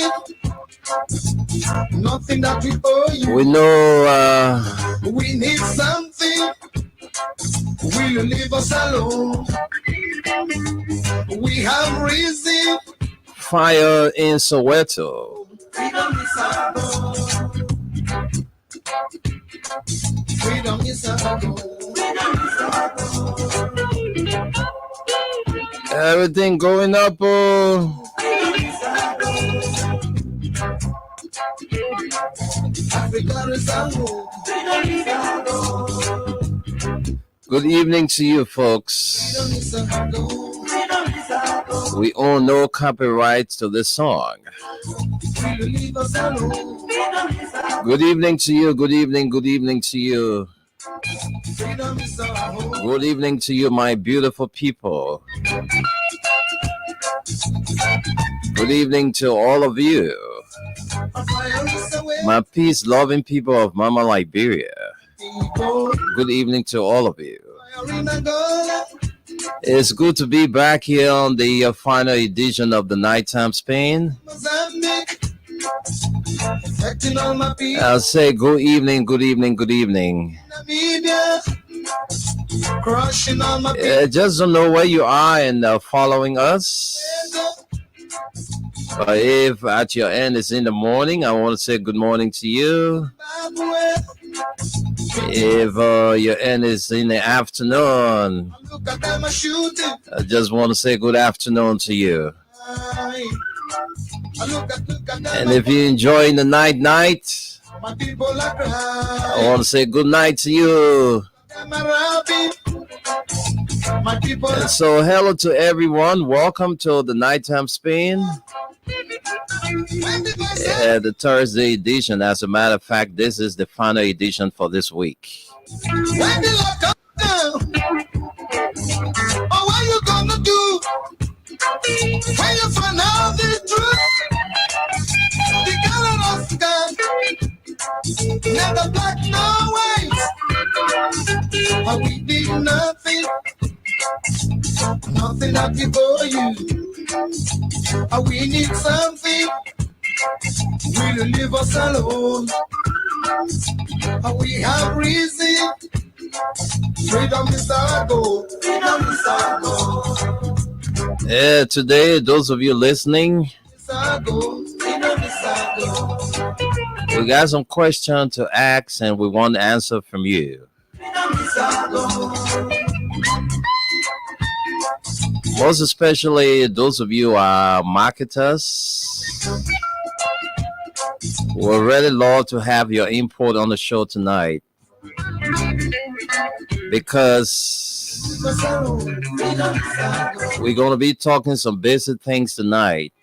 something, nothing that we owe you. We know We need something, will you leave us alone? We have reason. fire in Soweto. Freedom is our goal. Freedom is our goal. Freedom is our goal. Everything going up. Freedom is our goal. Africa is our goal. Freedom is our goal. Good evening to you, folks. Freedom is our goal. Freedom is our goal. We own no copyrights to this song. Will you leave us alone? Freedom is our Good evening to you. Good evening. Good evening to you. freedom is our goal. Good evening to you, my beautiful people. Good evening to all of you, A fire is away. my peace-loving people of Mama Liberia. People, Good evening to all of you. fire in Angola. It's good to be back here on the final edition of the Nighttime Spain. Mozambique, affecting all my people. I'll say good evening, good evening, good evening. Namibia, crushing all my people. Just don't know where you are and following us. But if at your end it's in the morning, I want to say good morning to you. Zimbabwe, If your end is in the afternoon, look at them a shooting. I just want to say good afternoon to you. Aye. Look at them. And if you're enjoying the night, My people are I crying. want to say good night to you. Them are rapping. My people are And so, hello to everyone. Welcome to the Nighttime Spain, the Thursday edition. As a matter of fact, this is the final edition for this week. when the lock up down. Oh, what you gonna do? When you find out the truth, the color of sky, never black, no white. How we did nothing, nothing that before you. How we need something, will you leave us alone? How we have reason, freedom is our goal, freedom is our goal. Today, those of you listening, It's our goal, freedom is our goal. we got some questions to ask and we want to answer from you. Freedom is our goal. Most especially those of you are marketers. We're really love to have your input on the show tonight because Freedom is our goal. we're going to be talking some basic things tonight.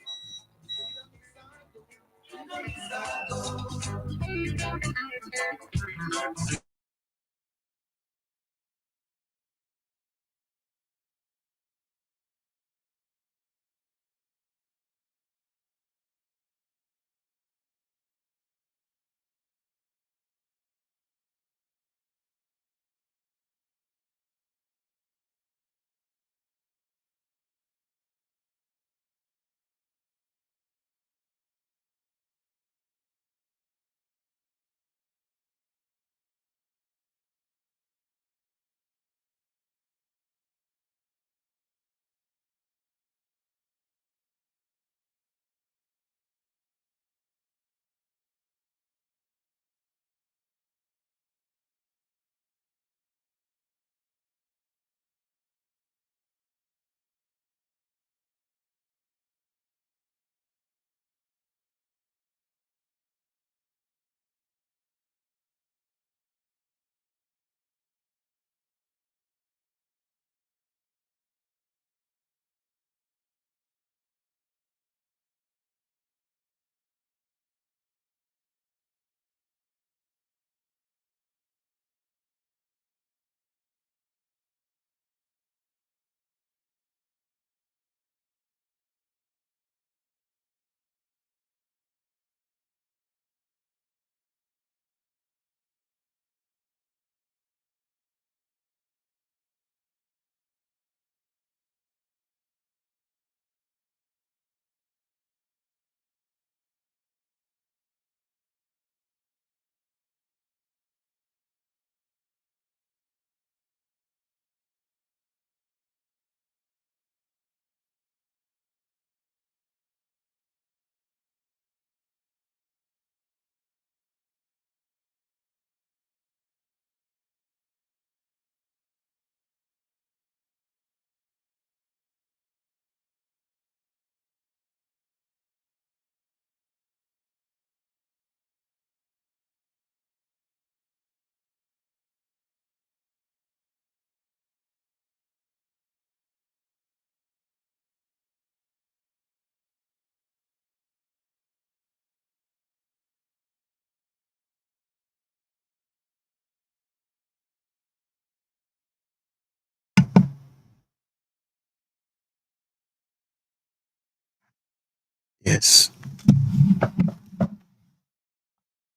Yes.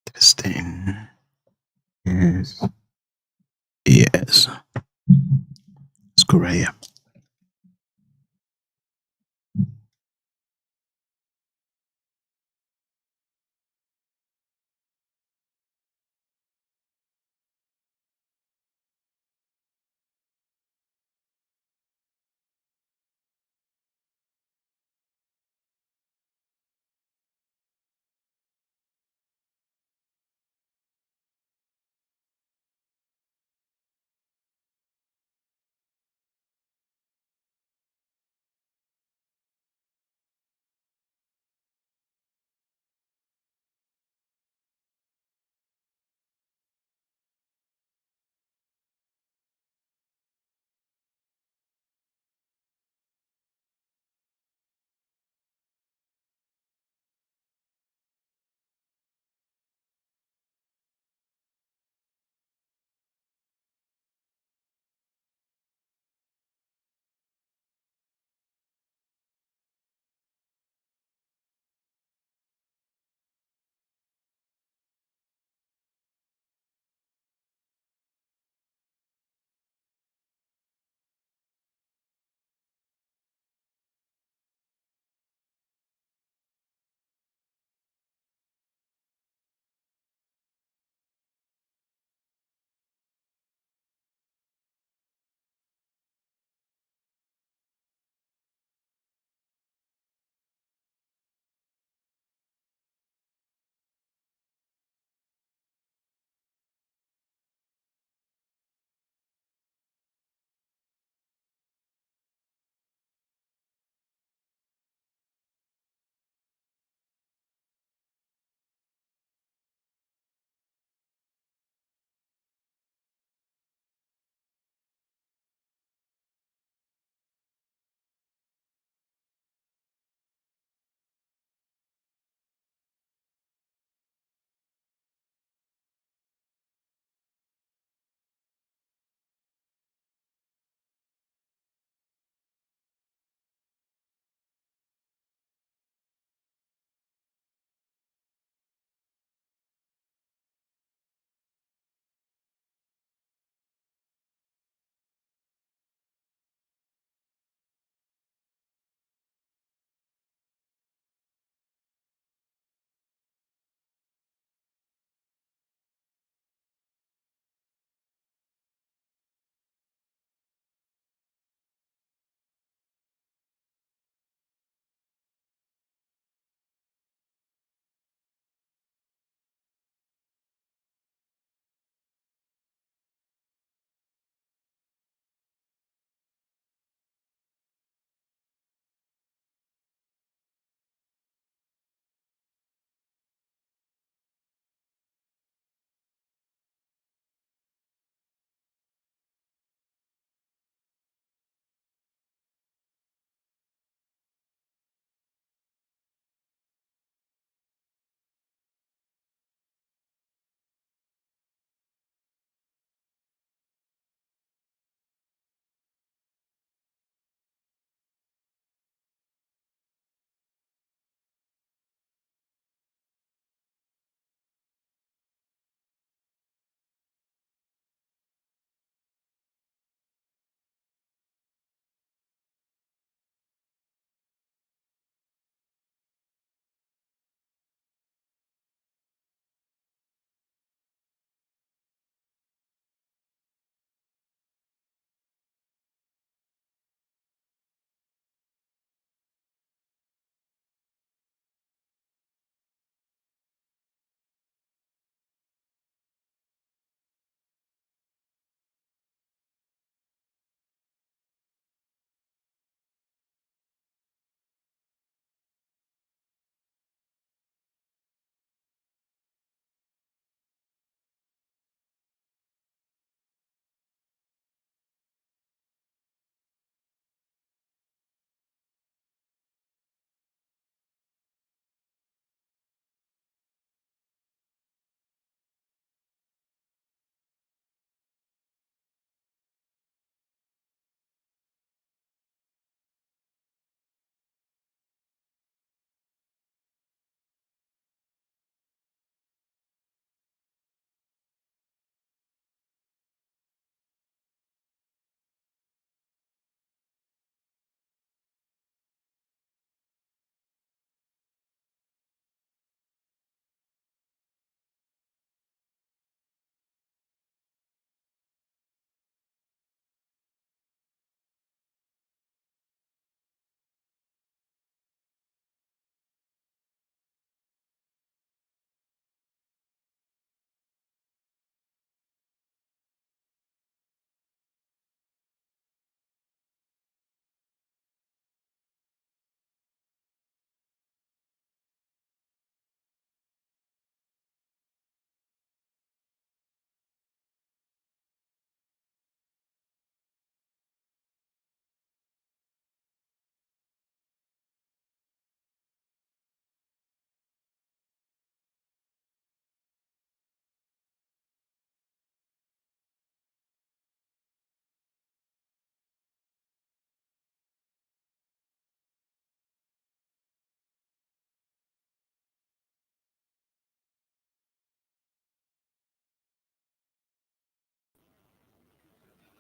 Testing. Yes. Yes. It's correct.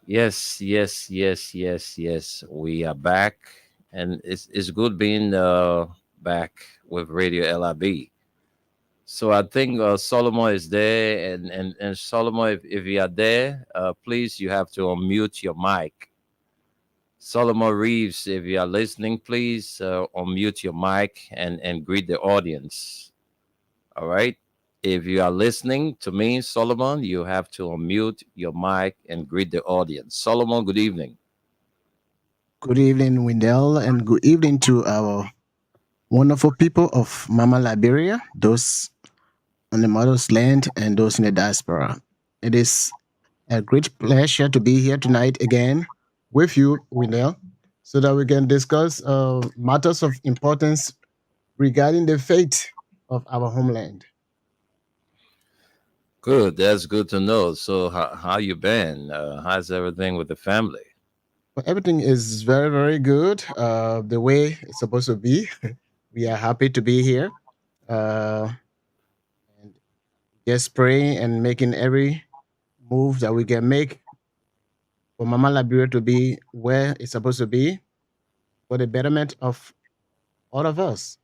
Yes, yes, yes, yes, yes. We are back, and it's good being back with Radio LIB. So I think Solomon is there, and Solomon, if you are there, please you have to unmute your mic. Solomon Reeves, if you are listening, please unmute your mic and greet the audience. All right. If you are listening to me, Solomon, you have to unmute your mic and greet the audience. Solomon, good evening. Good evening, Wendell, and good evening to our wonderful people of Mama Liberia, those on the mother's land and those in the diaspora. It is a great pleasure to be here tonight again with you, Wendell, so that we can discuss matters of importance regarding the fate of our homeland. Good. That's good to know. So, how you been? How's everything with the family? But everything is very, very good. The way it's supposed to be. We are happy to be here. Uh, and just praying and making every move that we can make for Mama Liberia to be where it's supposed to be for the betterment of all of us.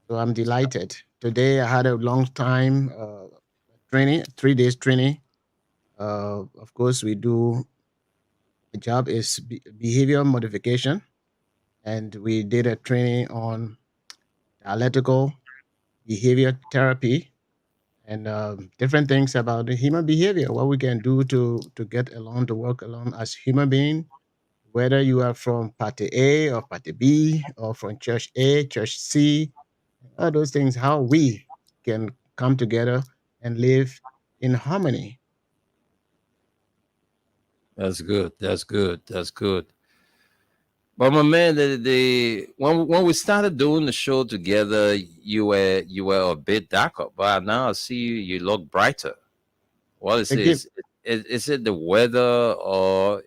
So I'm delighted. Today I had a long time training, 3 days training. Of course, we do the job is behavior modification, and we did a training on dialectical behavior therapy and different things about the human behavior, what we can do to get along, to work along as human being, whether you are from party A or party B or from church A, church C, all those things, how we can come together and live in harmony. That's good. That's good. That's good. But my man, the when we started doing the show together, you were a bit darker, but now I see you. You look brighter. What is it? Again, Is it the weather, or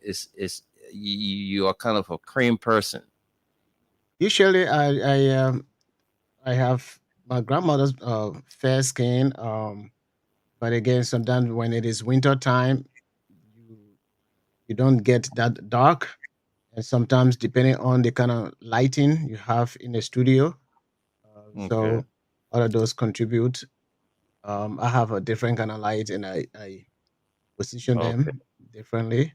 you are kind of a cream person? usually I have my grandmother's fair skin, but again, sometimes when it is winter time, you you don't get that dark, and sometimes depending on the kind of lighting you have in the studio, Okay. so all of those contribute. I have a different kind of light, and I position Okay. them differently.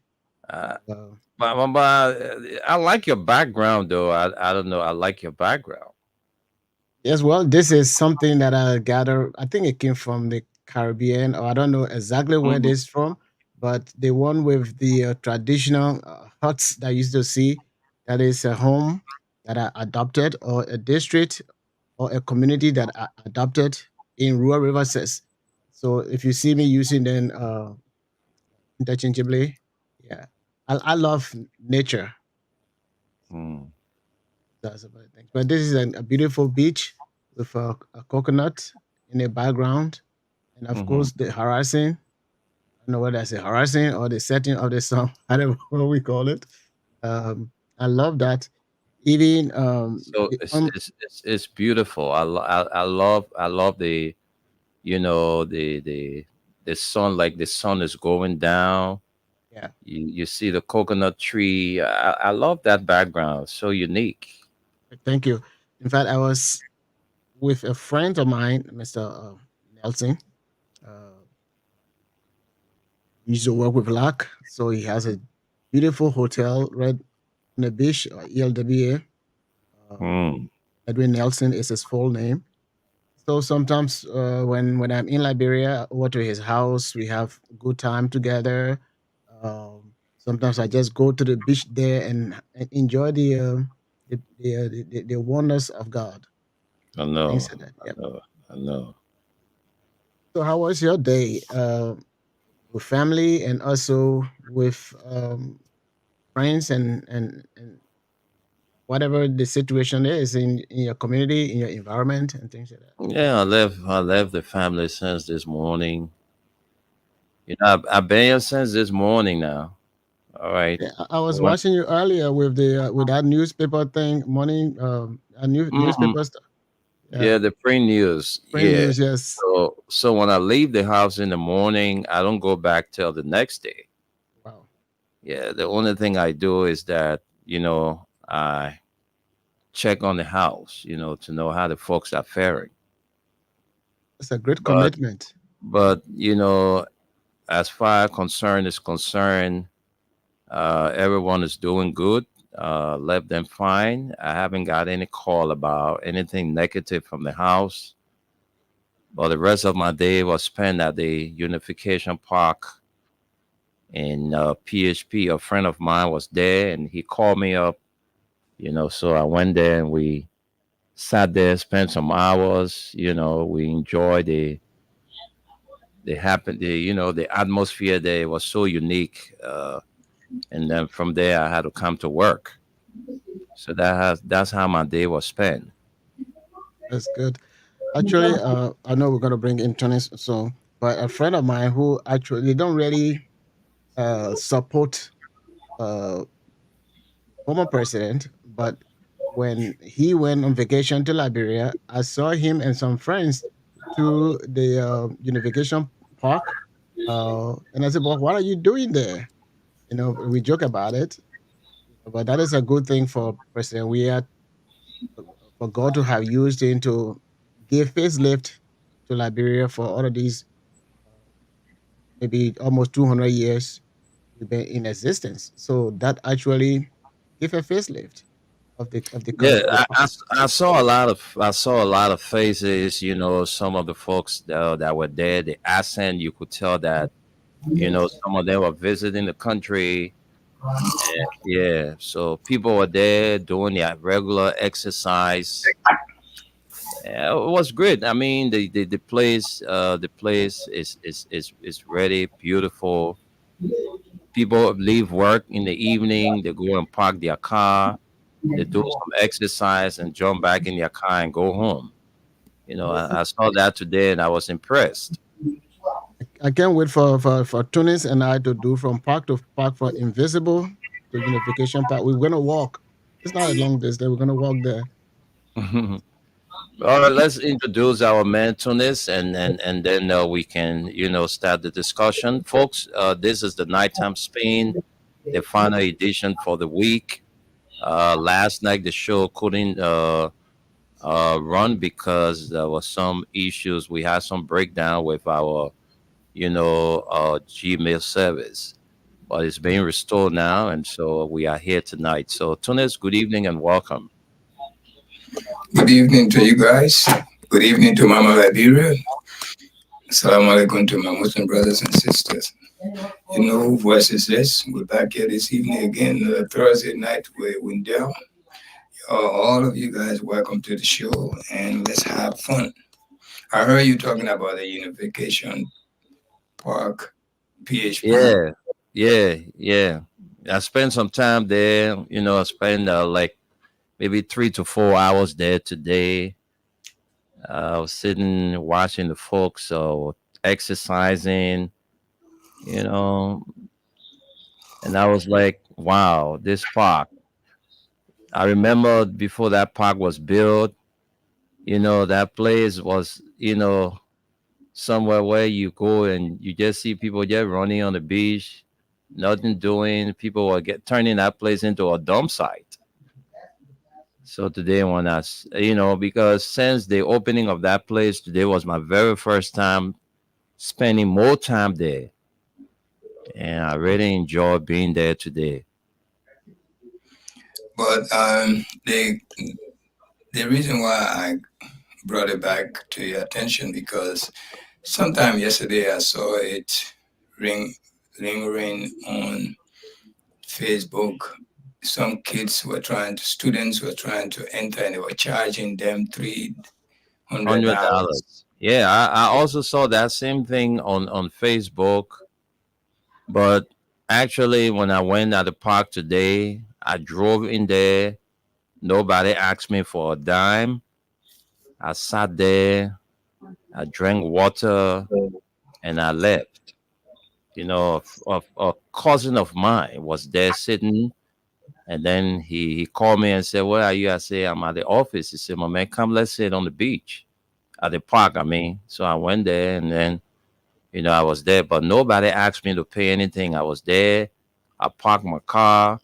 Uh, Uh, but I like your background, though. I don't know. I like your background. yes, well, this is something that I gather. I think it came from the Caribbean, or I don't know exactly where Mhm. this from, but the one with the traditional huts that I used to see, that is a home that I adopted, or a district or a community that I adopted in rural Riverside. So if you see me using them interchangeably, yeah, I love nature. Mm. That's about it. But this is a beautiful beach with a coconut in the background, and of Hmm. course the horizon. I don't know whether that's a horizon or the setting of the sun. I don't know what we call it. I love that. Even So it's beautiful. I love the sun, like the sun is going down. yeah. You see the coconut tree. I love that background. So unique. Thank you. In fact, I was with a friend of mine, Mr. Nelson. Uh, he used to work with Luck, so he has a beautiful hotel right on the beach, ELWA. Um, Mm. Edwin Nelson is his full name. So sometimes when I'm in Liberia, over to his house, we have good time together. Sometimes I just go to the beach there and enjoy the wonders of God. I Things know. like that. I Yep. know. I know. So how was your day with family and also with friends and whatever the situation is in your community, in your environment, and things like that? Yeah, I left the family since this morning. I've been here since this morning now. All right. Yeah, I was When, watching you earlier with the with that newspaper thing, morning, a mm, newspaper stuff. Yeah, yeah, the free news. print Yeah. news. Yes. So when I leave the house in the morning, I don't go back till the next day. Wow. Yeah, the only thing I do is that, I check on the house, to know how the folks are faring. It's a great But commitment. but as far as concern is concerned, everyone is doing good. Left them fine. I haven't got any call about anything negative from the house. But the rest of my day was spent at the Unification Park in PHP. A friend of mine was there, and he called me up. So I went there and we sat there, spent some hours. We enjoyed the atmosphere there was so unique. And then from there, I had to come to work. So that's how my day was spent. That's good. Actually, I know we're going to bring in Tony soon, but a friend of mine who actually don't really support uh, former president, but when he went on vacation to Liberia, I saw him and some friends to the Unification Park, and I said, "Well, what are you doing there?" We joke about it, but that is a good thing for President Weah, for God to have used him to give facelift to Liberia for all of these maybe almost 200 years we've been in existence. So that actually gave a facelift Yeah, of the park. I saw a lot of faces. Some of the folks that were there, the accent, you could tell that some of them were visiting the country. Yeah, so people were there doing their regular exercise. Yeah, it was great. I mean, the place is ready, beautiful. People leave work in the evening. They go and park their car. They do some exercise and jump back in their car and go home. I saw that today and I was impressed. I can't wait for Tunis and I to do from park to park, for Invisible to Unification Park. We're gonna walk. It's not a long distance. We're gonna walk there. All right, let's introduce our mentors and then we can start the discussion, folks. This is the nighttime spin, the final edition for the week. Last night the show couldn't run because there was some issues. We had some breakdown with our Gmail service, but it's being restored now, and so we are here tonight. So Tunis, good evening and welcome. Good evening to you guys. Good evening to Mama Liberia. Assalamu alaikum to my Muslim brothers and sisters. You know who voice is this? We're back here this evening again, Thursday night with Wendell. All of you guys, welcome to the show and let's have fun. I heard you talking about the Unification Park, PHP. Yeah. I spent some time there. I spent like maybe 3 to 4 hours there today. I was sitting watching the folks exercising, you know, and I was like, wow, this park. I remember before that park was built, that place was, somewhere where you go and you just see people just running on the beach, nothing doing. People were turning that place into a dump site. So today, when because since the opening of that place, today was my very first time spending more time there, and I really enjoyed being there today. But the reason why I brought it back to your attention because sometime yesterday I saw it lingering on Facebook. Some students were trying to enter and they were charging them $300. $100. Yeah, I also saw that same thing on Facebook. But actually, when I went at the park today, I drove in there. Nobody asked me for a dime. I sat there, I drank water, and I left. A cousin of mine was there sitting, and then he called me and said, "Where are you?" I said, "I'm at the office." He said, "My man, come, let's sit on the beach, at the park." I mean, so I went there, and then I was there, but nobody asked me to pay anything. I was there. I parked my car,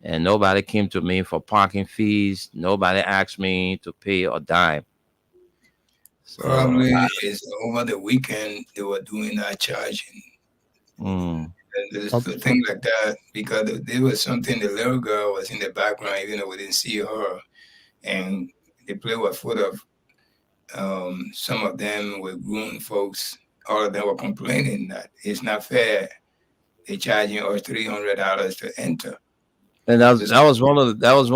and nobody came to me for parking fees. Nobody asked me to pay a dime. So, Probably it's over the weekend they were doing that charging. mm, And there's Okay. a thing like that because there was something. The little girl was in the background, even though we didn't see her, and the play was full of some of them were grown folks. All of them were complaining that it's not fair. They're charging us $300 to enter. and This, that was one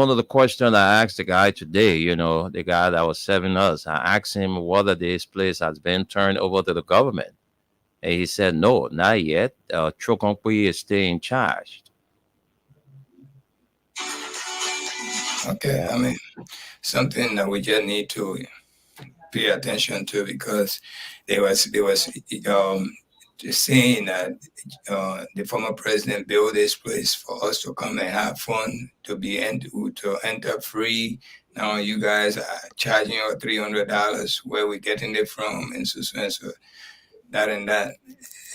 of the questions I asked the guy today. You know, the guy that was serving us. I asked him whether this place has been turned over to the government, and he said no, not yet. Chokonkwi is still in charge. okay, I mean, something that we just need to pay attention to because there was just saying that the former president built this place for us to come and have fun, to enter free. Now you guys are charging us $300. Where we getting it from, and so that and that.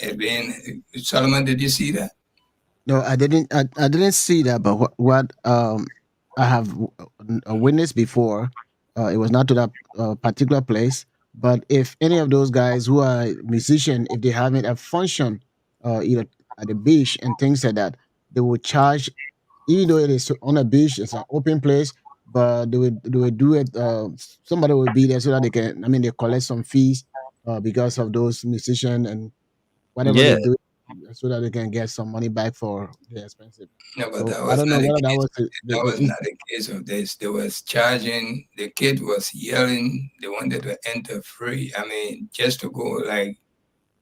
It been Solomon, did you see that? No, I didn't. I didn't see that. But what I have witnessed before, it was not to that particular place. But if any of those guys who are musician, if they having a function, either at the beach and things like that, they would charge. Even though it is on a beach, it's an open place, but they would do it. Somebody will be there so that they can. I mean, they collect some fees because of those musicians and whatever Yeah, they do, so that they can get some money back for the expensive. No, but So that I was don't know not the whether that case. was That the was not the case of this. They was charging. The kid was yelling. They wanted to enter free. I mean, just to go like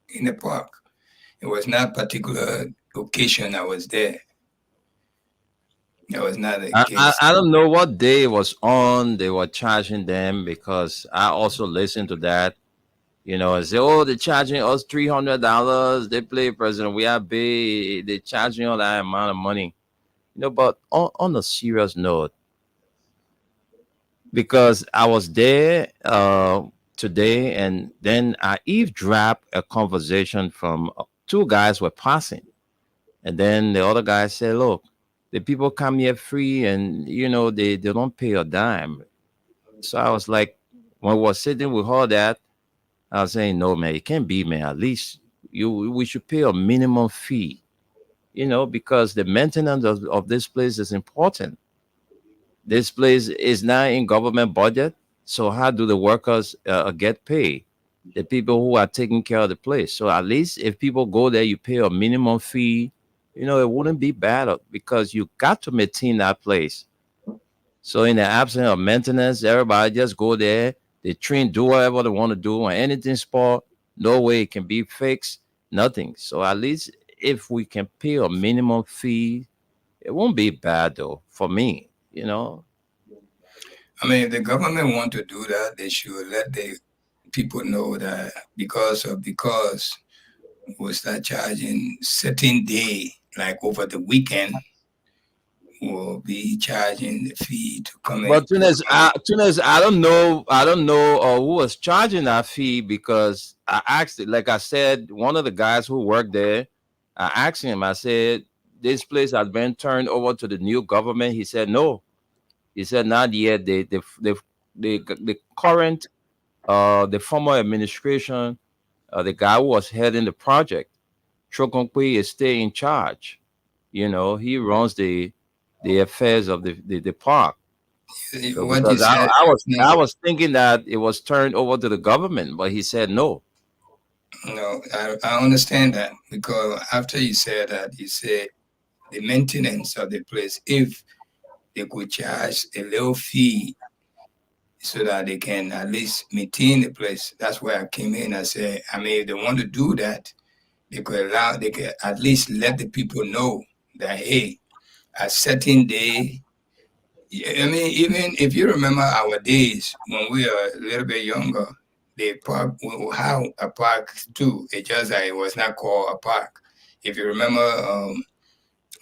in the park. It was not particular occasion I was there. That was not the case. I don't know what day it was on. They were charging them because I also listened to that. You know, and say, oh, they're charging us $300. They play president. We are big. They're charging all that amount of money. You know, but on a serious note, because I was there today, and then I eavesdropped a conversation from two guys were passing, and then the other guy said, "Look, the people come here free, and you know they don't pay a dime." So I was like, when we were sitting with all that, I was saying, "No, man, it can't be, man. At least we should pay a minimum fee, you know, because the maintenance of this place is important. This place is not in government budget, so how do the workers get paid? The people who are taking care of the place. So at least if people go there, you pay a minimum fee. You know, it wouldn't be bad because you got to maintain that place. So in the absence of maintenance, everybody just go there. They train, do whatever they want to do, and anything sport, no way it can be fixed, nothing. So at least if we can pay a minimum fee, it won't be bad though for me. You know, I mean, if the government want to do that, they should let the people know that because we'll start charging certain day, like over the weekend, we'll be charging the fee to come in. but Tunes, I don't know who was charging that fee because I asked it. Like I said, one of the guys who worked there, I asked him. I said, "This place has been turned over to the new government." He said, "No." He said, "Not yet. The current, the former administration, the guy who was heading the project, Chokonkwi, is still in charge. You know, he runs the affairs of the park." So What you because said, I was thinking that it was turned over to the government, but he said no. no, I understand that because after you said that, you said the maintenance of the place, if they could charge a little fee so that they can at least maintain the place. That's where I came in. I said, I mean, if they want to do that, they could at least let the people know that, hey, a certain day, I mean, even if you remember our days when we were a little bit younger, the park, we have a park too. It just that it was not called a park. If you remember,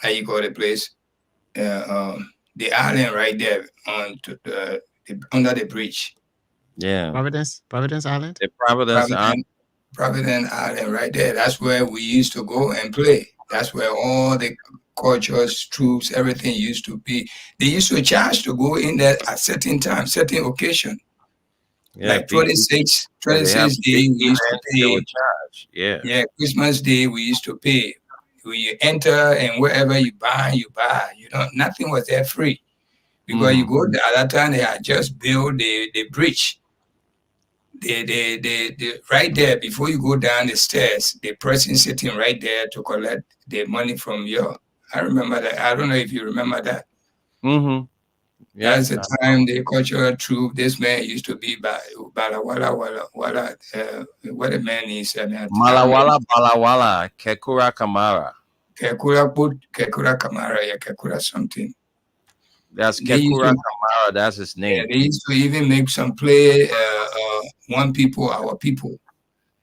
how you call the place, the island right there under the bridge. Yeah, Providence Island. the Providence. Providence Island right there. That's where we used to go and play. That's where all the cultures, troops, everything used to be. They used to charge to go in there at certain time, certain occasion. Yeah, Like 26 yeah, they have Day, big we used to events, they pay. will charge. Yeah. Yeah, Christmas Day, we used to pay. When you enter and wherever you buy, you buy. You know, nothing was there free. Because you go there, at that time, they had just built the bridge. They right there, before you go down the stairs, the person sitting right there to collect the money from you. I remember that. I don't know if you remember that. Mm-hmm. Yeah. That's the time the cultural troop, this man used to be Bala Wala, what the man is. Malawala Balawala, Kekura Kamara. Kekura Kamara, yeah, Kekura something. That's They used Kekura to, Kamara, that's his yeah, name. they used to even make some play, one people, our people.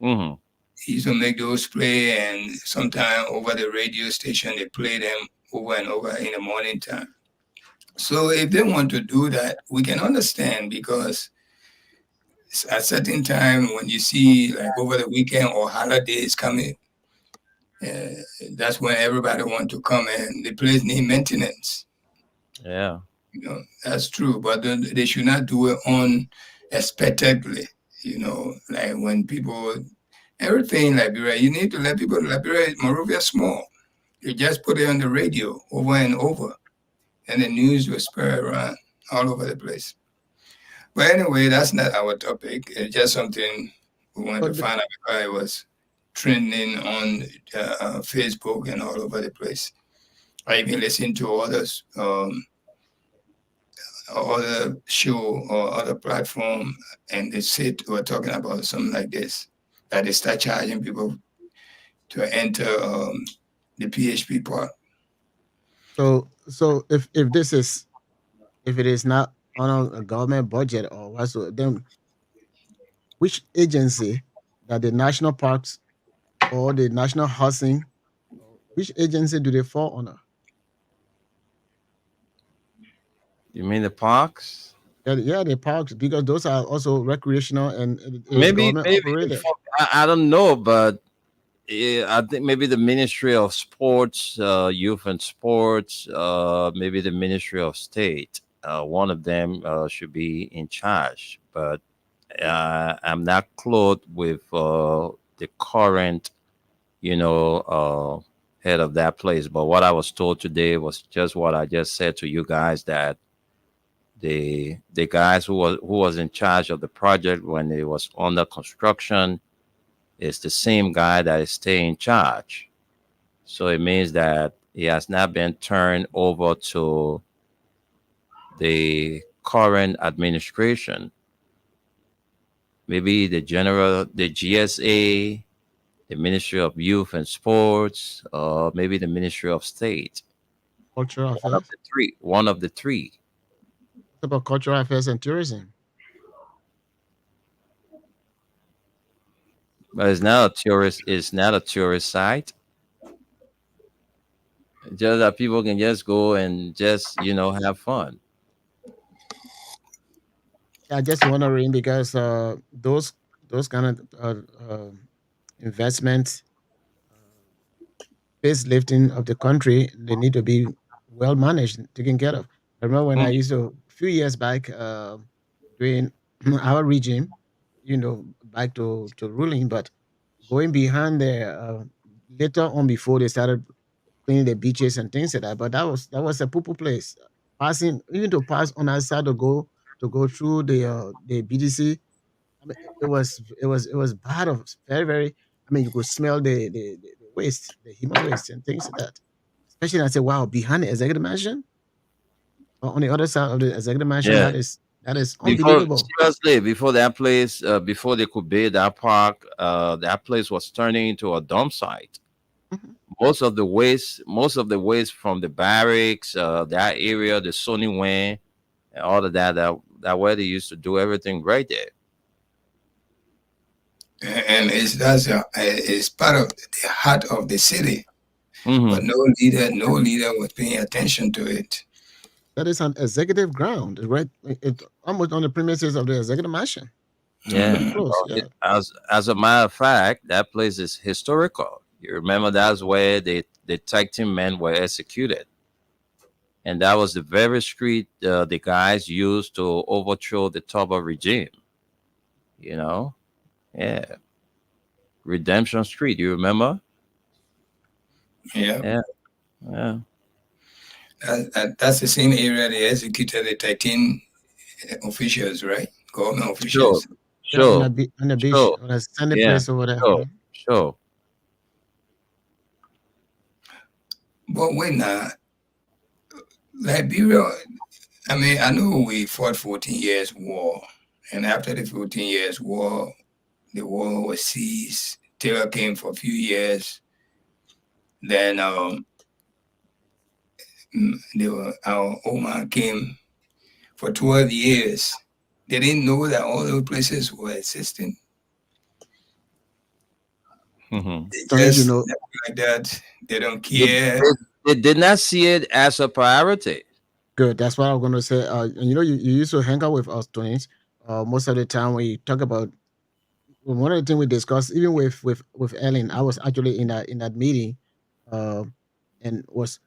Mm-hmm. He used to make those play, and sometime over the radio station, they play them over and over in the morning time. So if they want to do that, we can understand, because at certain time when you see like over the weekend or holidays coming, that's when everybody want to come, and the place need maintenance. Yeah. You know, that's true, but they should not do it unexpectedly. You know, like when people, everything Liberia, you need to let people, Liberia, Monrovia is small. You just put it on the radio over and over, and the news will spread around all over the place. But anyway, that's not our topic. It's just something we wanted to find out, because it was trending on Facebook and all over the place. I even listened to others, other show or other platform, and they said we're talking about something like this, that they start charging people to enter the PHP part. So if it is not on a government budget or whatsoever, then which agency that the national parks or the national housing, which agency do they fall under? You mean the parks? Yeah, the parks, because those are also recreational and Maybe government maybe operated. I don't know, but I think maybe the Ministry of Sports, Youth and Sports, maybe the Ministry of State. One of them should be in charge, but I'm not close with the current, head of that place. But what I was told today was just what I just said to you guys, that the guys who was in charge of the project when it was under construction is the same guy that is staying in charge. So it means that he has not been turned over to the current administration. Maybe the GSA, the Ministry of Youth and Sports, or maybe the Ministry of State. Cultural One affairs. of the three. One of the three. What about cultural affairs and tourism? But it's not a tourist. It's not a tourist site. Just that people can just go and just have fun. I just wondering, because those kind of investments, facelifting of the country, they need to be well managed, taken care of. I remember when I used to, a few years back, doing our regime, back to ruling, but going behind there later on, before they started cleaning the beaches and things like that. But that was a poo place. Passing, even to pass on our side to go through the BDC. I mean, it was bad, of very, very. I mean, you could smell the waste, the human waste and things like that. Especially, I say, wow, behind the executive mansion, or on the other side of the executive mansion, Yeah. that is Before unbelievable. seriously, before that place, before they could build that park, that place was turning into a dump site. Mhm. Most of the waste from the barracks, that area, the Sony Wayne, and all of that where they used to do everything right there. And it's part of the heart of the city, Mhm. but no leader was paying attention to it. That is an executive ground, right? It almost on the premises of the executive mansion. Yeah. Pretty close, Well, yeah. as a matter of fact, that place is historical. You remember that's where they the tag team men were executed. And that was the very street the guys used to overthrow the Toba regime. You know, yeah, Redemption Street. You remember? Yeah, Yeah, yeah. that's the same area they executed the 13 officials, right? Government Sure, officials. Yeah, on sure, on the beach, sure. on a sandy Yeah, place over there. sure, sure. But when Liberia, I mean, I know we fought 14 years war, and after the 14 years war, the war was ceased. Terror came for a few years. Then our Omar came for 12 years. They didn't know that all those places were existing. Mhm. They Tony, you just know, left it like that. They don't They, care. they did not see it as a priority. good. That's what I'm going to say. And you know, you used to hang out with us, Tony. Most of the time we talk about one of the things we discussed, even with Ellen. I was actually in that meeting, uh, and was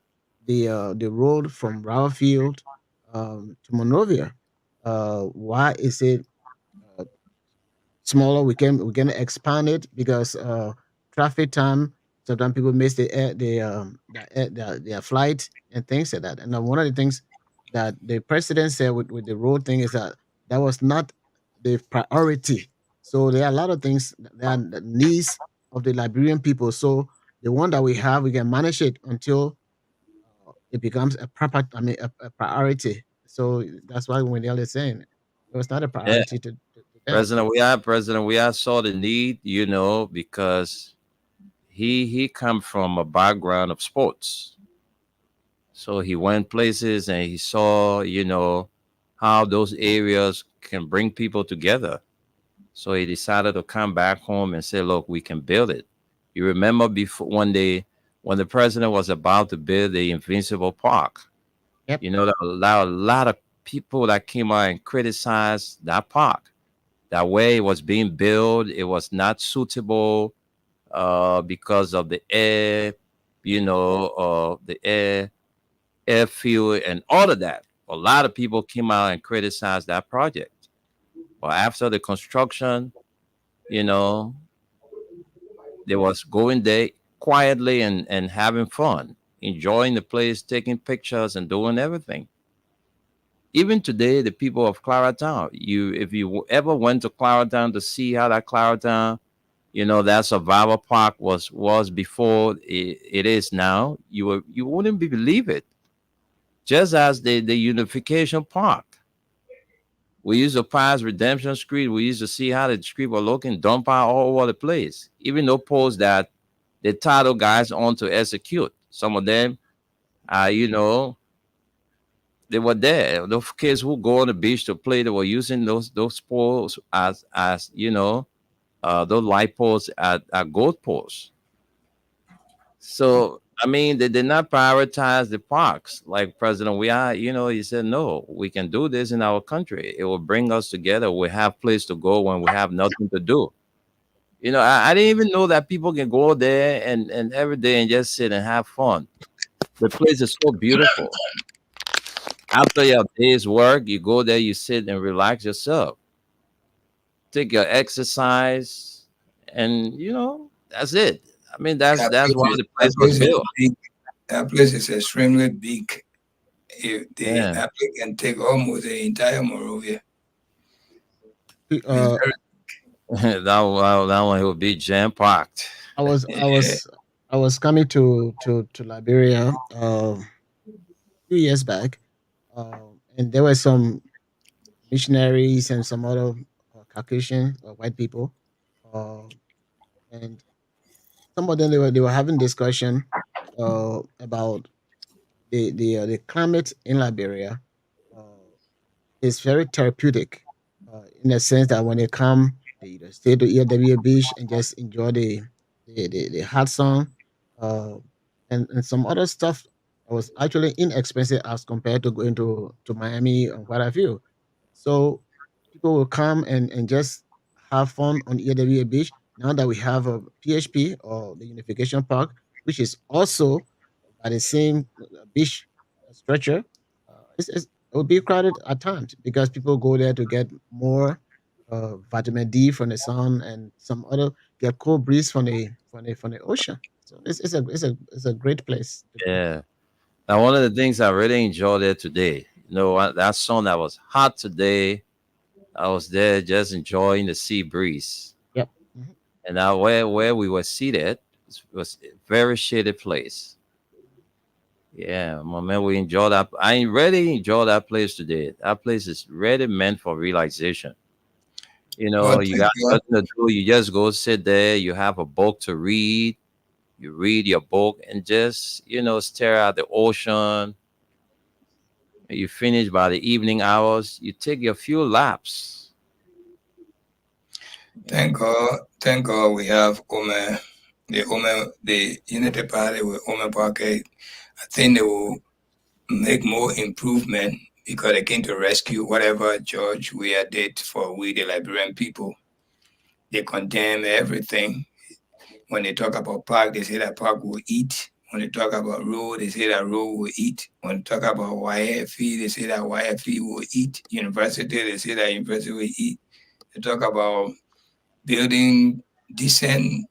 the road from Rowfield to Monrovia. Why is it uh, smaller? We can expand it because traffic time. Sometimes people miss their flight and things like that. And then one of the things that the president said with the road thing is that that was not the priority. So there are a lot of things that are the needs of the Liberian people. So the one that we have, we can manage it until it becomes a proper, I mean, a priority. So that's why when they're saying it was not a Yeah, priority to them. President we are saw the need, because he come from a background of sports. So he went places and he saw, how those areas can bring people together. So he decided to come back home and say, look, we can build it. You remember before one day when the president was about to build the Invincible Park, Yep. there were a lot of people that came out and criticized that park. That way it was being built, it was not suitable because of the air, the airfield and all of that. A lot of people came out and criticized that project. But after the construction, you know, they was going there quietly and having fun, enjoying the place, taking pictures and doing everything. Even today, the people of Claratown, if you ever went to Claratown to see how that Claratown, that survival park was before it is now, you wouldn't believe it. Just as the Unification Park, we used to pass Redemption Street. We used to see how the street was looking, dump out all over the place. Even those posts that the title guys on to execute. Some of them, uh, you know, they were there. Those kids who go on the beach to play, they were using those poles as those light poles at gold posts. So I mean, they did not prioritize the parks like President. He said no, we can do this in our country. It will bring us together. We have place to go when we have nothing to do. I didn't even know that people can go there and every day and just sit and have fun. The place is so beautiful. After your day's work, you go there, you sit and relax yourself, take your exercise, and that's it. I mean, that's That that's place why is, the that place was place is built. big. That place is extremely big. If the Yeah, applicant take almost the entire Morovia. It's Uh, that one will be jam packed. I was I very, was I was coming to Liberia few years back, and there were some missionaries and some other Caucasian white people, uh, and some of them they were having discussion about the climate in Liberia. Uh, is very therapeutic in the sense that when they come, they either stay to ELW Beach and just enjoy the hot sun uh, and some other stuff that was actually inexpensive as compared to going to Miami and what have you. So people will come and just have fun on ELW Beach now that we have a PHP or the Unification Park, which is also by the same beach stretcher, it would be crowded at times because people go there to get more vitamin D from the sun and some other get cool breeze from the ocean. So it's a great place to be. Yeah. Now, one of the things I really enjoyed there today, that sun that was hot today, I was there just enjoying the sea breeze. Yep. Mhm. And now where we were seated was a very shaded place. Yeah, my man, we enjoyed that. I really enjoyed that place today. That place is really meant for relaxation. Well, You thank got God. nothing to do. You just go sit there. You have a book to read. You read your book and just, stare at the ocean. You finish by the evening hours. You take your few laps. Thank God we have the Unity Party with Omer Parquet. I think they will make more improvement because they came to rescue whatever George Weah did for we the Liberian people. They condemn everything. When they talk about park, they say that park will eat. When they talk about road, they say that road will eat. When they talk about YFE, they say that YFE will eat. University, they say that university will eat. They talk about building decent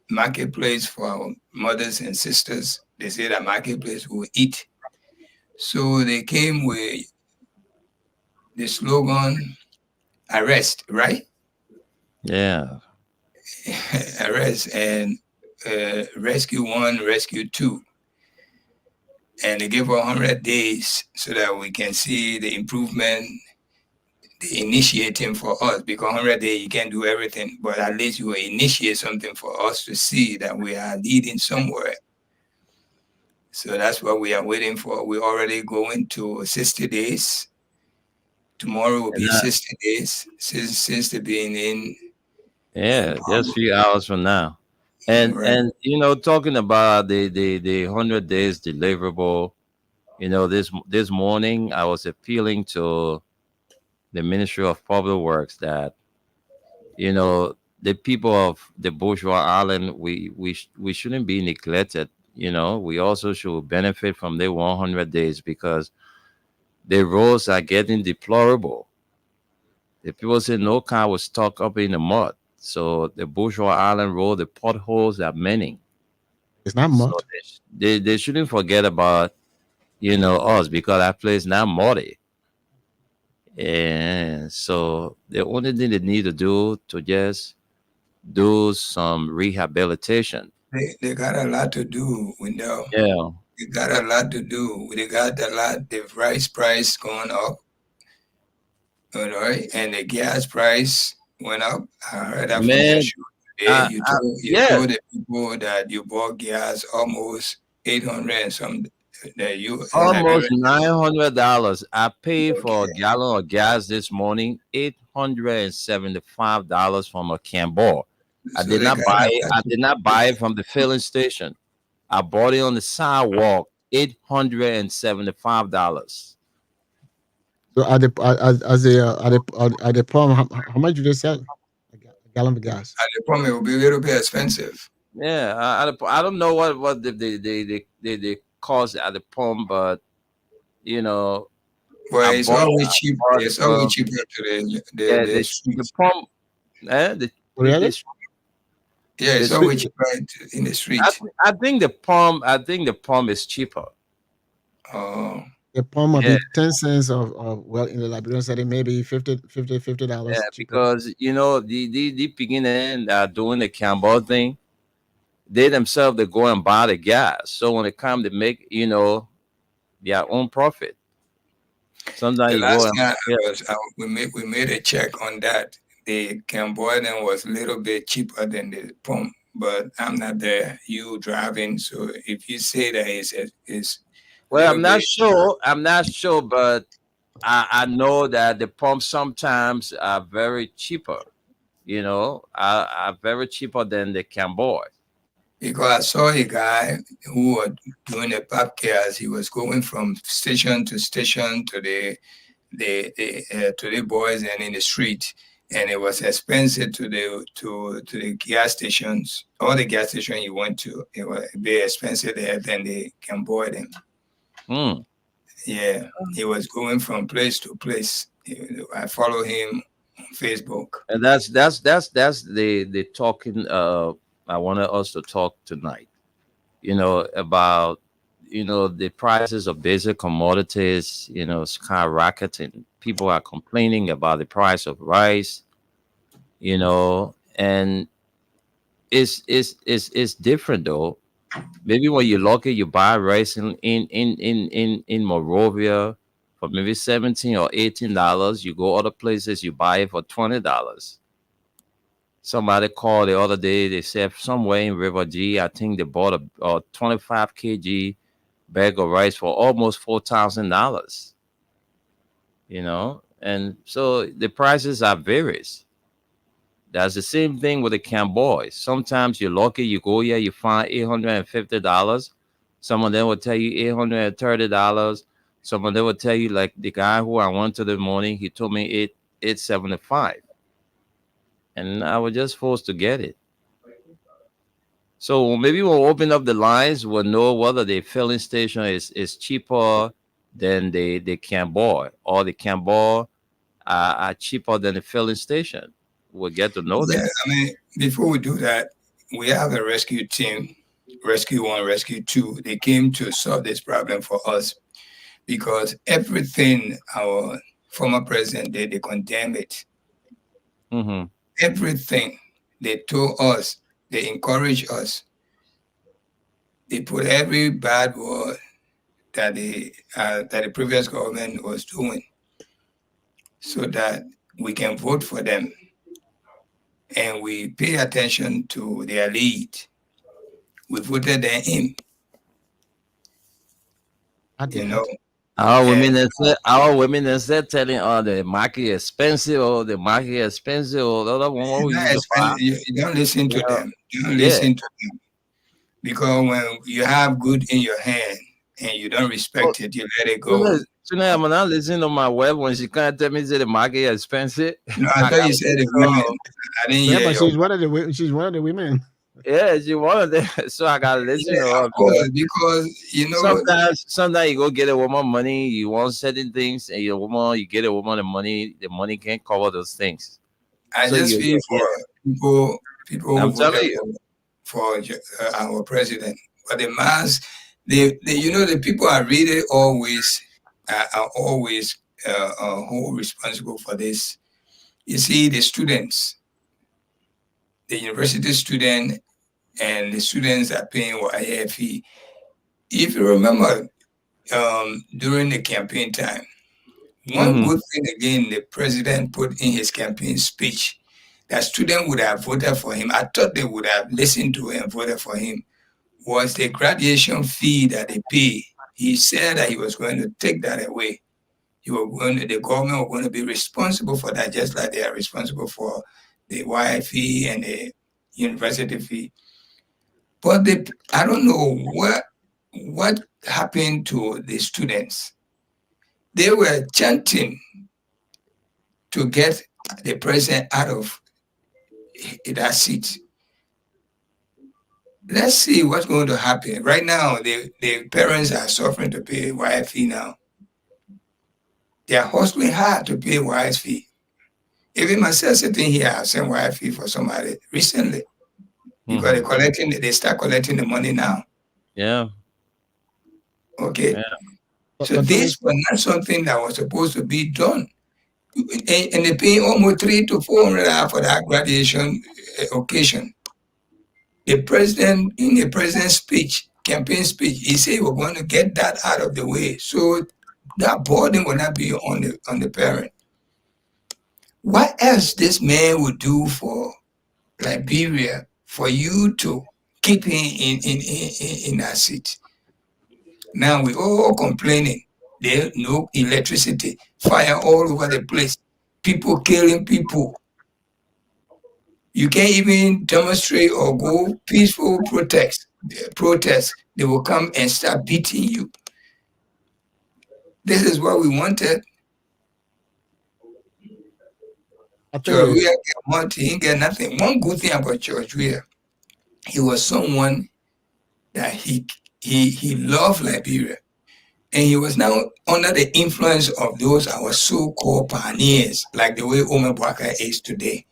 marketplace for our mothers and sisters. They say that marketplace will eat. So they came with the slogan arrest, right? Yeah. Arrest and rescue one, rescue two. And they give 100 days so that we can see the improvement, the initiating for us. Because 100 days, you can't do everything, but at least you will initiate something for us to see that we are leading somewhere. So that's what we are waiting for. We're already going to 60 days. Tomorrow will And be 60 days since the being in yeah, just a few hours from now. And right. and talking about the 100 days deliverable, this morning I was appealing to the Ministry of Public Works that the people of the Bourgeois Island, we shouldn't be neglected. We also should benefit from the 100 days because the roads are getting deplorable. The people say no car was stuck up in the mud. So the Bourgeois Island Road, the potholes are many. It's not So mud. they shouldn't forget about us because that place now muddy. And so the only thing they need to do to just do some rehabilitation. They got a lot to do, we know. Yeah. They got a lot to do. They got a lot, the rice price going up, all right, and the gas price went up. I heard that from your Man, show today. You yeah, told the people that you bought gas almost 800 and some that you almost Liberian. $900. I paid for a Okay. gallon of gas this morning, $875 from a Cambor. I So did they not got buy a it. lot I to did not do. buy it from the filling station. I bought it on the sidewalk, $875. So at the as the at the pump, how much do they sell a gallon of gas? And the problem will be a little bit expensive. Yeah, I don't know what the cost at the pump, but you know, I But it's bought always I cheap. bought it It's always from cheaper to yeah the the streets. pump. The, the, Really? the, Yeah, the it's street. always cheaper in the I, street. I think the pump is cheaper. Oh, A pump might Yeah, be 10 cents of well in the Liberian setting, maybe yeah, $50 cheaper. because the beginning doing the Campbell thing, they themselves they go and buy the gas. So when it comes to make their own profit, sometimes the you go last and time yeah. we made a check on that. The Cambodian was a little bit cheaper than the pump, but I'm not there. You driving, so if you say that it's a Well, little I'm not bit, sure. I'm not sure, but I know that the pumps sometimes are very cheaper. Are very cheaper than the Camboy. because I saw a guy who was doing a podcast. He was going from station to station to the boys and in the street, and it was expensive to the gas stations. All the gas station you went to, it was very expensive there than they can board them. Mm. Yeah, he was going from place to place. I follow him on Facebook. And that's the talking. I wanted us to talk tonight. About the prices of basic commodities. Skyrocketing. People are complaining about the price of rice. And it's different though. Maybe when you're lucky, you buy rice in Morovia for maybe $17 or $18. You go other places, you buy it for $20. Somebody called the other day. They said somewhere in River G, I think they bought a 25 kg bag of rice for almost $4,000. And so the prices are various. That's the same thing with the Camboys. Sometimes you're lucky, you go here, you find $850. Some of them will tell you $830. Some of them will tell you, like the guy who I went to the morning, he told me 875. And I was just forced to get it. So maybe we'll open up the lines, we'll know whether the filling station is cheaper than the Camboy, or the Camboy are cheaper than the filling station. We'll get to know Yeah, that. I mean, before we do that, we have a rescue team, Rescue 1, Rescue 2. They came to solve this problem for us because everything our former president did, they condemn it. Mm-hmm. Everything they told us, they encourage us. They put every bad word that the previous government was doing, so that we can vote for them, and we pay attention to their lead. We voted them in, At the you end. know. Our women instead telling, oh, the market expensive, or the market expensive, or the other one, what we Not used to buy. you don't listen to Yeah. them. You don't Yeah. listen to them because when you have good in your hand and you don't So, respect it, you let it go. tonight I'm not listening to my wife when she can't tell me say the market is expensive. No, I I thought got you said the so women. I didn't Yeah, hear but your. she's one of the women. yeah, she wanted that. So I gotta listen Yeah, to of her course, because because sometimes you go get a woman money, you want certain things, and you get a woman the money can't cover those things. I So just you feel yeah, for people who I'm telling voted you. for our president, but the mass, the people are really always are always who responsible for this. You see, the students, the university student, and the students are paying YFE. If you remember, during the campaign time, one Mm-hmm. good thing again the president put in his campaign speech that students would have voted for him. I thought they would have listened to him and voted for him. Was the graduation fee that they pay. He said that he was going to take that away. The government was going to be responsible for that, just like they are responsible for the YFE and the university fee. But I don't know what happened to the students. They were chanting to get the president out of that seat. Let's see what's going to happen. Right now, the parents are suffering to pay YFE now. They are hustling hard to pay YFE. Even myself sitting here, I sent YFE for somebody recently because Mm-hmm. they start collecting the money now. Yeah. Okay. Yeah. So But this was not something that was supposed to be done. And they pay almost 300 to 400 for that graduation occasion. The president, in the president's speech, campaign speech, he said we're going to get that out of the way, so that burden will not be on the parent. What else this man would do for Liberia for you to keep him in that seat? Now we all complaining. There's no electricity, fire all over the place, people killing people. You can't even demonstrate or go peaceful protest. They will come and start beating you. This is what we wanted. I think George the Weah get money, he ain't get nothing. One good thing about George Weah, he was someone that he loved Liberia. And he was now under the influence of those our so-called pioneers, like the way Omer Bwaka is today.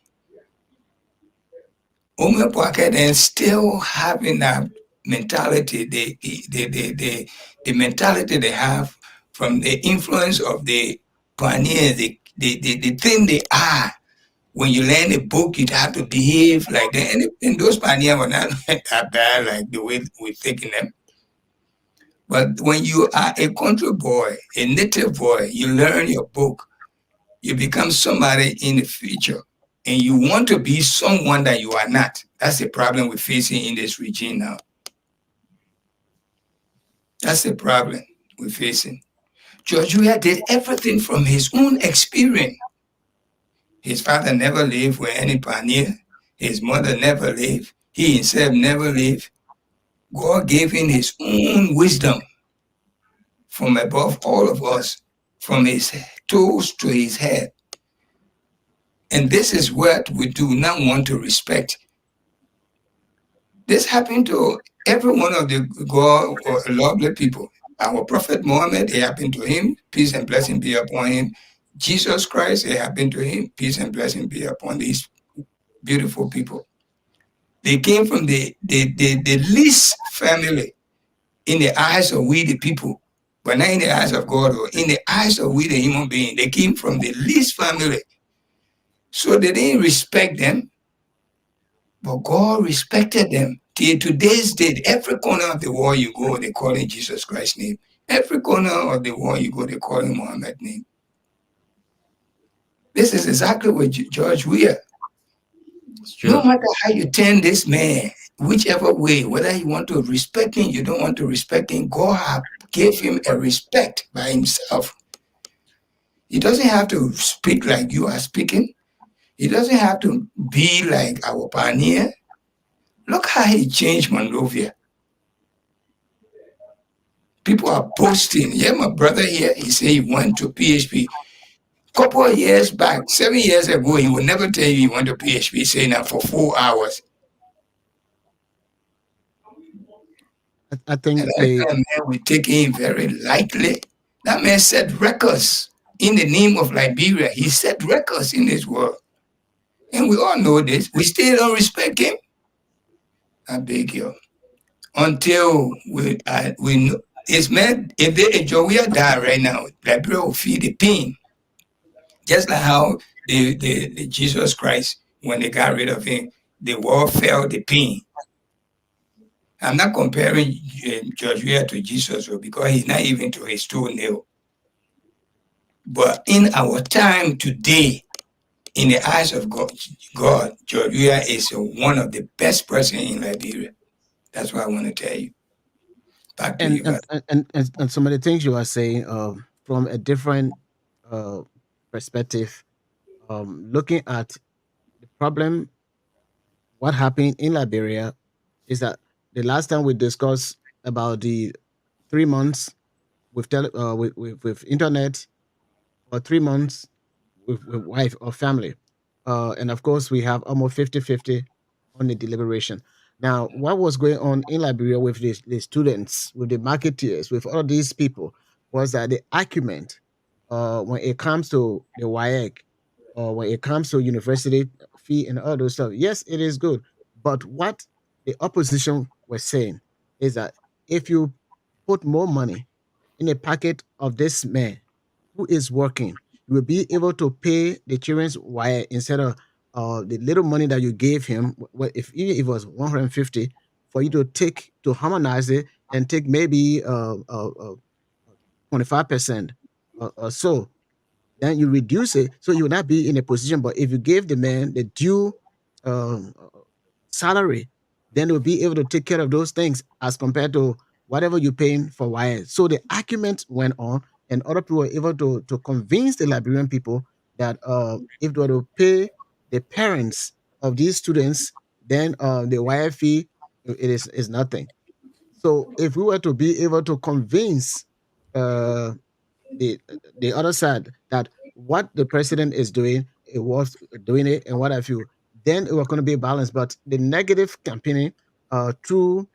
Omer Bwaka then still having that mentality, the mentality they have from the influence of the pioneers, the thing they are. When you learn a book, you have to behave like that. And those pioneers were not that bad, like the way we're thinking them. But when you are a country boy, a native boy, you learn your book, you become somebody in the future, and you want to be someone that you are not. That's the problem we're facing in this region now. That's the problem we're facing. George Weah did everything from his own experience. His father never lived with any pioneer. His mother never lived. He himself never lived. God gave him his own wisdom from above all of us, from his toes to his head. And this is what we do not want to respect. This happened to every one of the God or lovely people. Our Prophet Muhammad, it happened to him. Peace and blessing be upon him. Jesus Christ, it happened to him. Peace and blessing be upon these beautiful people. They came from the least family in the eyes of we the people, but not in the eyes of God or in the eyes of we the human being. They came from the least family. So they didn't respect them, but God respected them. Till today's date, every corner of the world you go, they call in Jesus Christ's name. Every corner of the world you go, they call in Muhammad's name. This is exactly what George Weah. No matter how you turn this man, whichever way, whether you want to respect him, you don't want to respect him, God gave him a respect by himself. He doesn't have to speak like you are speaking. He doesn't have to be like our pioneer. Look how he changed Monrovia. People are boasting. Yeah, my brother here, he said he went to PHP. Couple of years back, 7 years ago, he would never tell you he went to PHP, saying that for 4 hours. I think And that man, we take him very lightly. That man set records in the name of Liberia. He set records in this world. And we all know this. We still don't respect him. I beg you. Until we know. It's meant, if Joey die right now, Liberia will feel the pain. Just like how the Jesus Christ, when they got rid of him, the world felt the pain. I'm not comparing George Weah to Jesus because he's not even to his true nail. But in our time today, in the eyes of God, George Weah is one of the best person in Liberia. That's what I want to tell you. Back to you, and and some of the things you are saying from a different uh, perspective, looking at the problem, what happened in Liberia is that the last time we discussed about the 3 months with internet, or 3 months with wife or family, and of course we have almost 50-50 on the deliberation. Now, what was going on in Liberia with the students, with the marketeers, with all these people, was that the argument, when it comes to the WAEC, or when it comes to university fee and all those stuff, yes, it is good. But what the opposition was saying is that if you put more money in a packet of this man who is working, you will be able to pay the children's wire instead of the little money that you gave him. Well, if even if it was 150, for you to take to harmonize it and take maybe 25% or so, then you reduce it so you will not be in a position. But if you gave the man the due um, salary, then they'll be able to take care of those things as compared to whatever you're paying for wire. So the argument went on, and other people were able to convince the Liberian people that if they were to pay the parents of these students, then the wire fee is nothing. So if we were to be able to convince uh, the the other side that what the president is doing it was doing it and what have you, then it was going to be balanced. But the negative campaigning through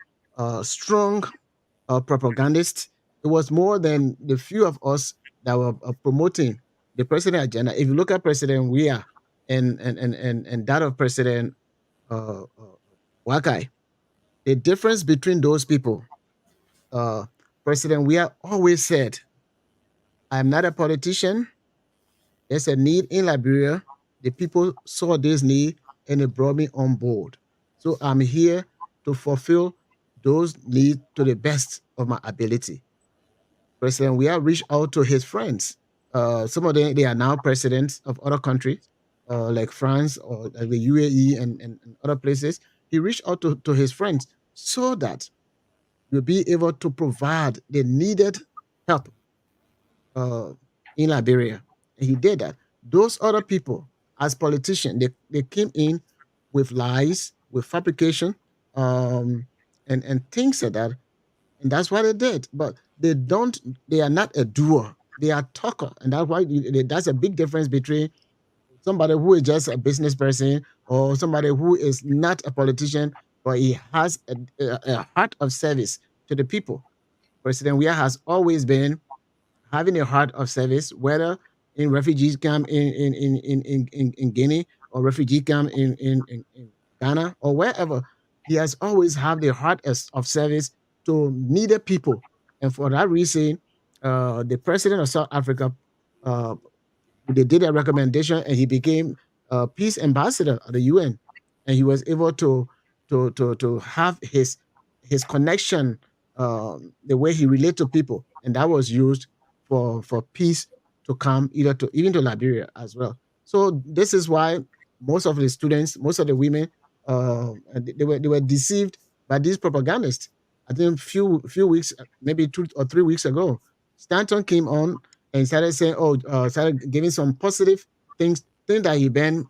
strong propagandists, it was more than the few of us that were promoting the president agenda. If you look at President Weah and that of President Wakai, the difference between those people, uh, President Weah always said, I'm not a politician. There's a need in Liberia. The people saw this need and they brought me on board. So I'm here to fulfill those needs to the best of my ability. President Weah reached out to his friends. Some of them, they are now presidents of other countries, like France or like the UAE and other places. He reached out to his friends so that you'll be able to provide the needed help uh, in Liberia. And he did that. Those other people, as politicians, they came in with lies, with fabrication, um, and things like that. And that's what they did. But they are not a doer. They are talker. And that's why that's a big difference between somebody who is just a business person or somebody who is not a politician, but he has a heart of service to the people. President Weah has always been having a heart of service, whether in refugee camp in Guinea or refugee camp in Ghana or wherever. He has always had the heart of service to needed people. And for that reason, the president of South Africa, uh, they did a recommendation and he became a peace ambassador at the UN. And he was able to have his connection, the way he relate to people. And that was used for peace to come either to even to Liberia as well. So this is why most of the students, most of the women, they were deceived by these propagandists. I think few weeks, maybe 2 or 3 weeks ago, Stanton came on and started saying, "Oh, started giving some positive things that he been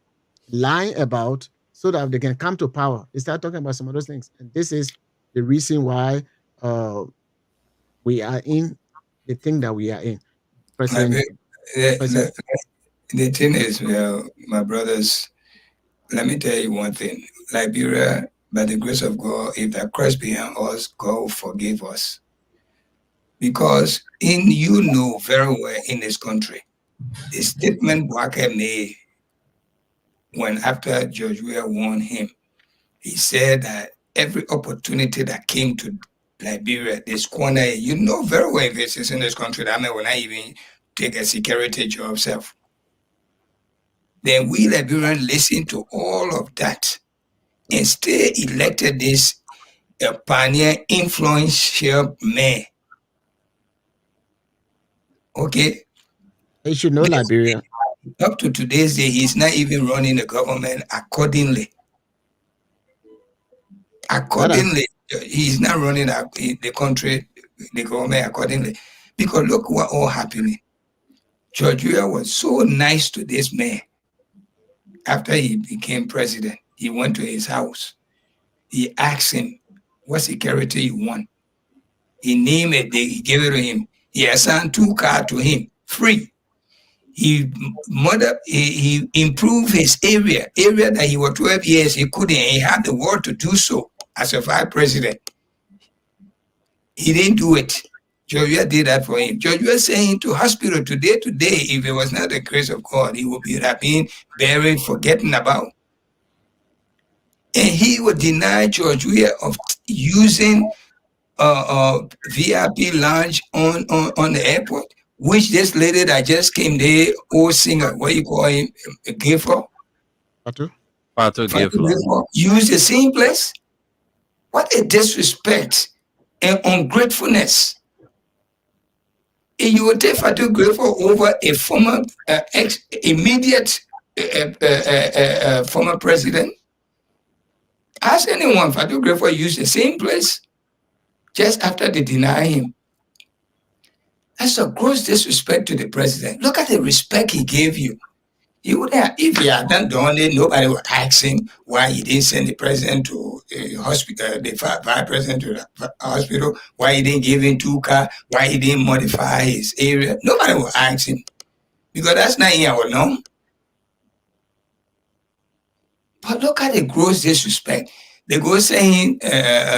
lying about, so that they can come to power." They start talking about some of those things, and this is the reason why uh, we are in the thing that we are in. I President, mean, the, President, the thing is, well, my brothers, let me tell you one thing. Liberia, by the grace of God, if that Christ behind us, God will forgive us. Because you know very well in this country, the statement Walker made when after George Weah won him, he said that every opportunity that came to Liberia, this corner, you know very well if it's in this country, that man will not even take a security job self. Then we Liberians listen to all of that and still elected this pioneer influential man. Okay? they should know Liberia. Up to today's day, he's not even running the government accordingly. Accordingly, he's not running the country, the government accordingly. Because look what all happening. George Weah was so nice to this man. After he became president, he went to his house. He asked him, what security you want? He named it, he gave it to him. He assigned 2 cars to him, free. He improved his area that he was 12 years, he couldn't. He had the word to do so as a vice president. He didn't do it. George Weah did that for him. George Weah sent him to hospital today. If it was not the grace of God, he would be been buried, forgotten about. And he would deny George Weah of using VIP lounge on the airport, which this lady that just came there, old singer, what you call him, Gayflow? Pato Gayflow. Use the same place? What a disrespect and ungratefulness. And you would take Fatou Gayflow over a former immediate former president? Ask anyone, Fatou Gayflow used the same place just after they deny him. That's a gross disrespect to the president. Look at the respect he gave you. He would have, if he had done it, nobody would ask him why he didn't send the president to hospital, the vice president to the hospital, why he didn't give him 2 cars, why he didn't modify his area. Nobody would ask him because that's not in our norm. But look at the gross disrespect. They go saying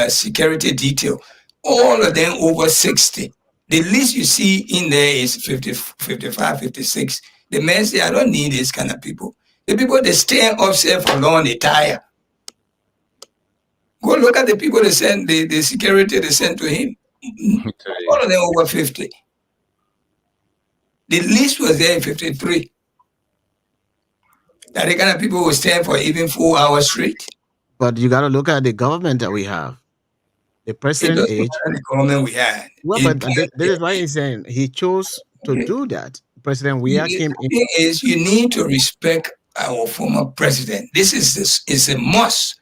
security detail, all of them over 60. The least you see in there is 50, 55, 56. The men say, I don't need this kind of people. The people they stay upset for long, they tire. Go look at the people they send, the security they sent to him. All of them over 50. The least was there in 53. That the kind of people will stand for even 4 hours straight. But you got to look at the government that we have. The It president doesn't age. matter the government we had. Well, It but this is why he's saying he chose to do that. President Weah The came in. thing is, you need to respect our former president. This is a must.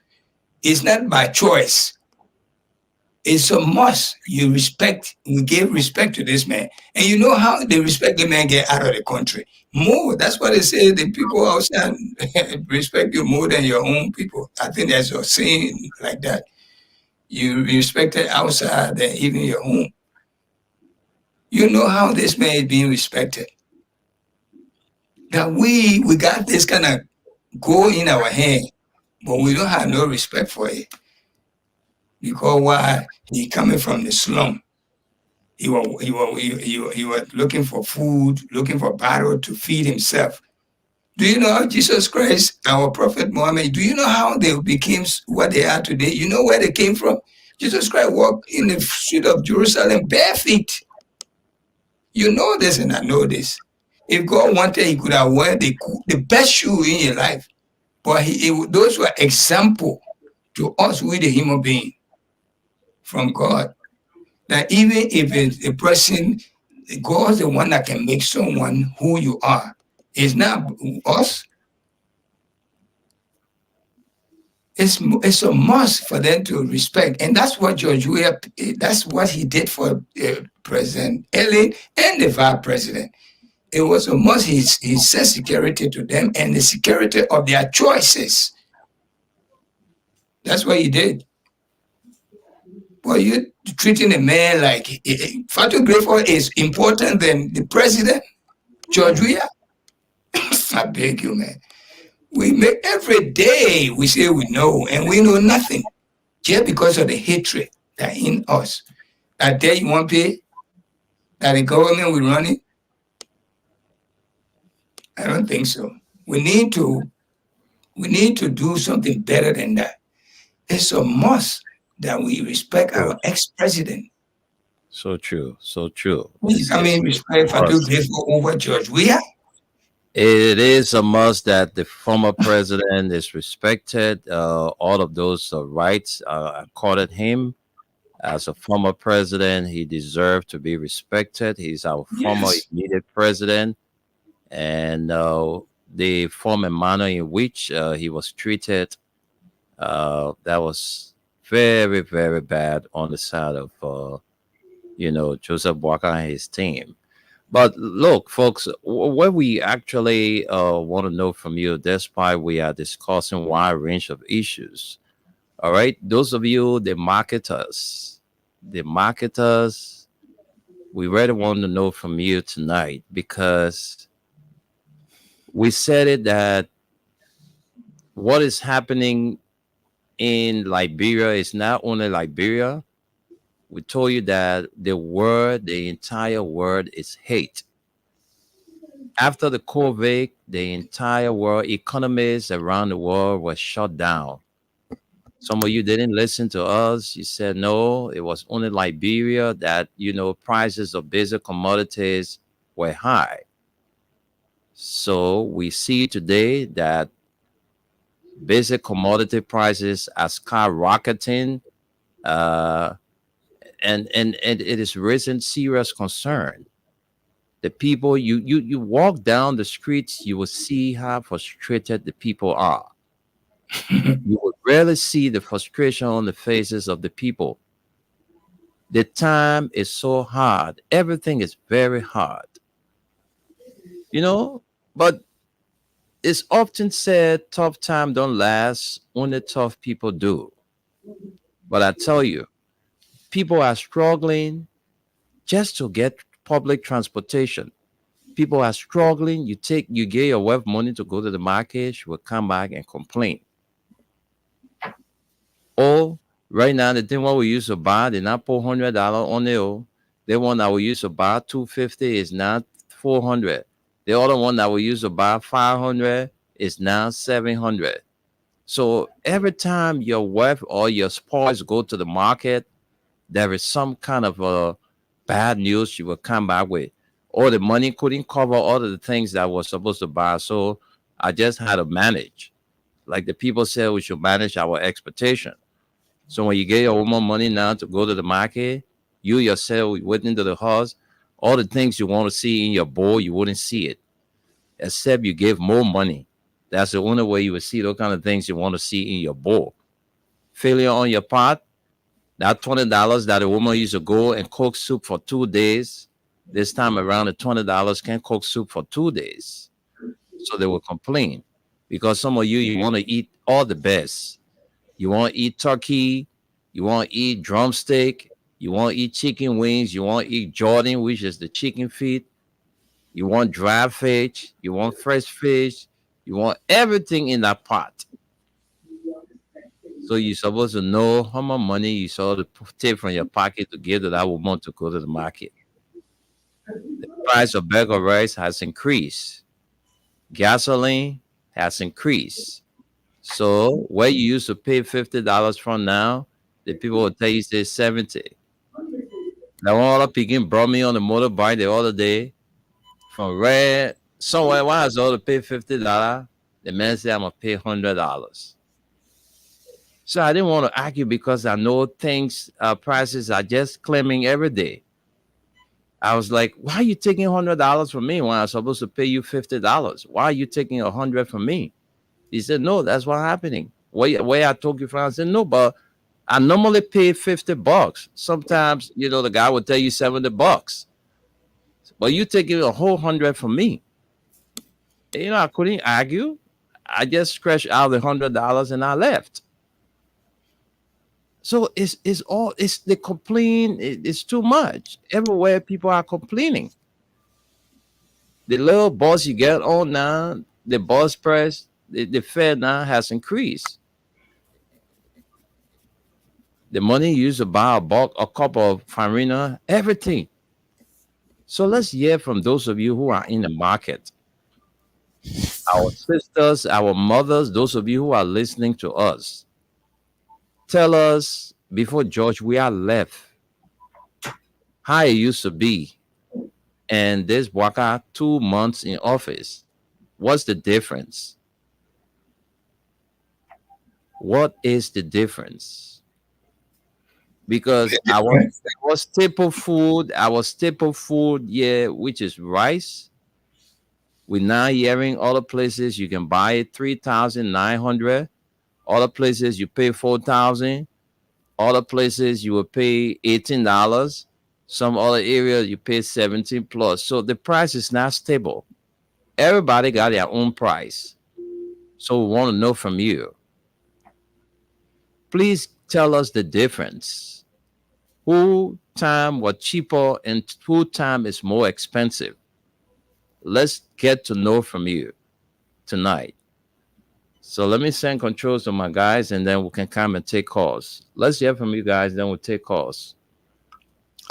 It's not by choice. It's a must. You respect. We gave respect to this man, and you know how they respect the man get out of the country more. That's why they say the people outside respect you more than your own people. I think there's a saying like that. You respect it outside than even your home. You know how this man is being respected. That we got this kind of gold in our hand, but we don't have no respect for it. Because why? He coming from the slum. He was looking for food, looking for battle to feed himself. Do you know how Jesus Christ, our prophet Muhammad, do you know how they became what they are today? You know where they came from? Jesus Christ walked in the street of Jerusalem bare feet. You know this and I know this. If God wanted, he could have worn the best shoe in your life. But those were example to us with the human being from God. That even if it's a person, God's the one that can make someone who you are. It's not us. It's a must for them to respect. And that's what George Weah, that's what he did for President Ellen and the vice president. It was a must. He set security to them and the security of their choices. That's what he did. Well, you treating a man like Fatu Greyford is important than the president, George Weah. I beg you, man. We make every day we say we know, and we know nothing just because of the hatred that in us. That day you want to pay, that the government will run it. I don't think so. We need to do something better than that. It's a must that we respect our ex-president. So true. So true. I mean, respect Fatu Greyford over George Weah. It is a must that the former president is respected. All of those rights accorded him as a former president. He deserved to be respected. He's our former immediate president, and the form and manner in which he was treated, that was very, very bad on the side of Joseph Boakai and his team. But look, folks, what we actually want to know from you, despite we are discussing a wide range of issues, all right, those of you, the marketers, we really want to know from you tonight, because we said it that what is happening in Liberia is not only Liberia. We told you that the entire world is hate. After the COVID, the entire world, economies around the world were shut down. Some of you didn't listen to us. You said, no, it was only Liberia that, prices of basic commodities were high. So we see today that basic commodity prices are skyrocketing, and it is raising serious concern. The people, you walk down the streets, you will see how frustrated the people are. You will rarely see the frustration on the faces of the people. The time is so hard. Everything is very hard. But it's often said tough time don't last, only tough people do. But I tell you, people are struggling just to get public transportation. People are struggling. You get your wife money to go to the market, she will come back and complain. Or right now, the thing what we used to buy, they not put $100 on the old. The one that we used to buy 250 is now 400. The other one that we used to buy 500 is now 700. So every time your wife or your spouse go to the market, there is some kind of bad news she will come back with. Or the money couldn't cover all of the things that was supposed to buy. So I just had to manage. Like the people said, we should manage our expectation. So when you get your woman money now to go to the market, you yourself went into the house, all the things you want to see in your bowl, you wouldn't see it, except you give more money. That's the only way you would see those kind of things you want to see in your bowl. Failure on your part, that $20 that a woman used to go and cook soup for 2 days, this time around the $20 can cook soup for 2 days. So they will complain because some of you want to eat all the best. You want to eat turkey, you want to eat drumstick, you want to eat chicken wings, you want to eat Jordan, which is the chicken feet. You want dry fish, you want fresh fish, you want everything in that pot. So you're supposed to know how much money you saw to take from your pocket to give to that woman to go to the market. The price of bag of rice has increased. Gasoline has increased. So where you used to pay $50 from now, the people will tell you say 70. Now one other picking brought me on the motorbike the other day from where somewhere why I was to pay $50. The man said I'm gonna pay $100. So I didn't want to argue because I know things prices are just climbing every day. I was like, why are you taking $100 from me when I'm supposed to pay you $50? Why are you taking 100 from me? He said, no, that's what's happening. Where I took you from, I said, no, but I normally pay $50. Sometimes, the guy would tell you $70. But you taking a whole 100 from me. I couldn't argue. I just scratched out the $100 and I left. So it's the complaint. It's too much. Everywhere people are complaining. The little bus you get on now, the bus price, the fare now has increased. The money you used to buy a cup of farina, everything. So let's hear from those of you who are in the market. Our sisters, our mothers, those of you who are listening to us. Tell us before George, we are left how it used to be. And this Waka 2 months in office. What's the difference? What is the difference? Because our staple food, yeah, which is rice. We're now hearing other places you can buy it 3,900. Other places you pay 4,000. Other places you will pay $18. Some other areas you pay 17 plus. So the price is not stable. Everybody got their own price. So we want to know from you. Please tell us the difference. Who time was cheaper and who time is more expensive? Let's get to know from you tonight. So let me send controls to my guys and then we can come and take calls. Let's hear from you guys, then we'll take calls.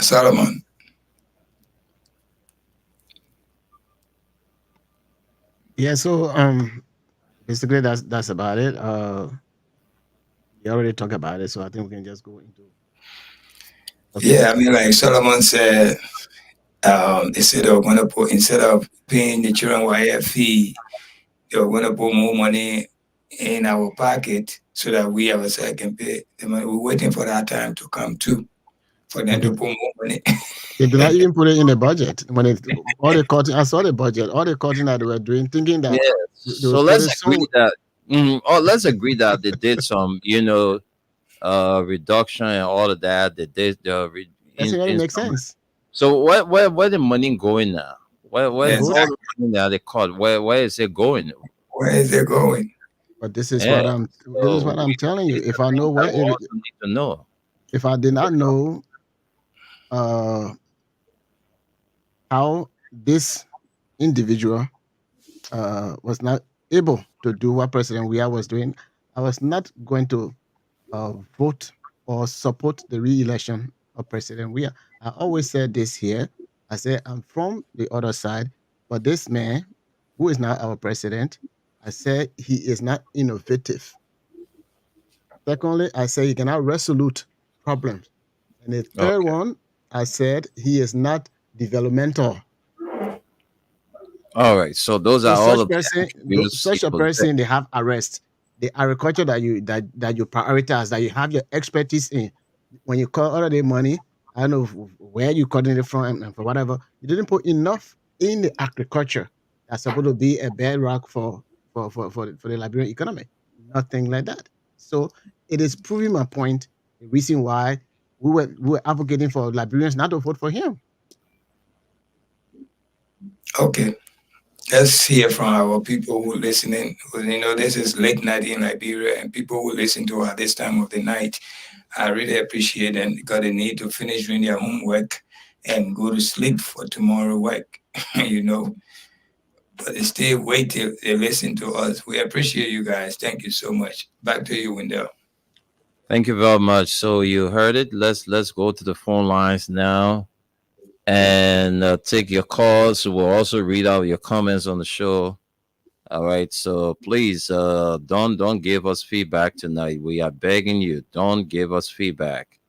Solomon. Yeah, so basically that's about it. We already talked about it, so I think we can just go into. Okay. Yeah, I mean, like Solomon said, they said they were going to put, instead of paying the children YF fee, they were going to put more money in our pocket so that we ourselves can pay the money. We're waiting for that time to come too, for them to put more money. They did not even put it in the budget. When all the cutting, I saw the budget, all the cutting that they were doing, thinking that. Yeah. So let's agree that. Let's agree that they did some, reduction and all of that. They did it makes sense. So where the money going now? Where is all the money that they cut? Where is it going? Where is it going? But this is what I'm telling you. If I know where it need to know. If I did not know how this individual was not able to do what President Weah was doing, I was not going to vote or support the re-election of President Weah. I always said this here. I said I'm from the other side, but this man, who is now our president, I said he is not innovative. Secondly, I said he cannot resolute problems. And the third Okay. one, I said he is not developmental. All right. So those So are all such of the person, attributes such he a possessed. person, they have arrest. The agriculture that you prioritize, that you have your expertise in. When you call all of the money, I don't know where you cutting it from and for whatever. You didn't put enough in the agriculture that's supposed to be a bedrock for the Liberian economy. Nothing like that. So it is proving my point. The reason why we were advocating for Liberians not to vote for him. Okay. Let's hear from our people who listening. This is late night in Liberia, and people who listen to us this time of the night, I really appreciate them because they need to finish doing their homework and go to sleep for tomorrow work, But they still wait till they listen to us. We appreciate you guys. Thank you so much. Back to you, Wendell. Thank you very much. So you heard it. Let's go to the phone lines now and take your calls. We'll also read out your comments on the show. All right. So please don't give us feedback tonight. We are begging you. Don't give us feedback.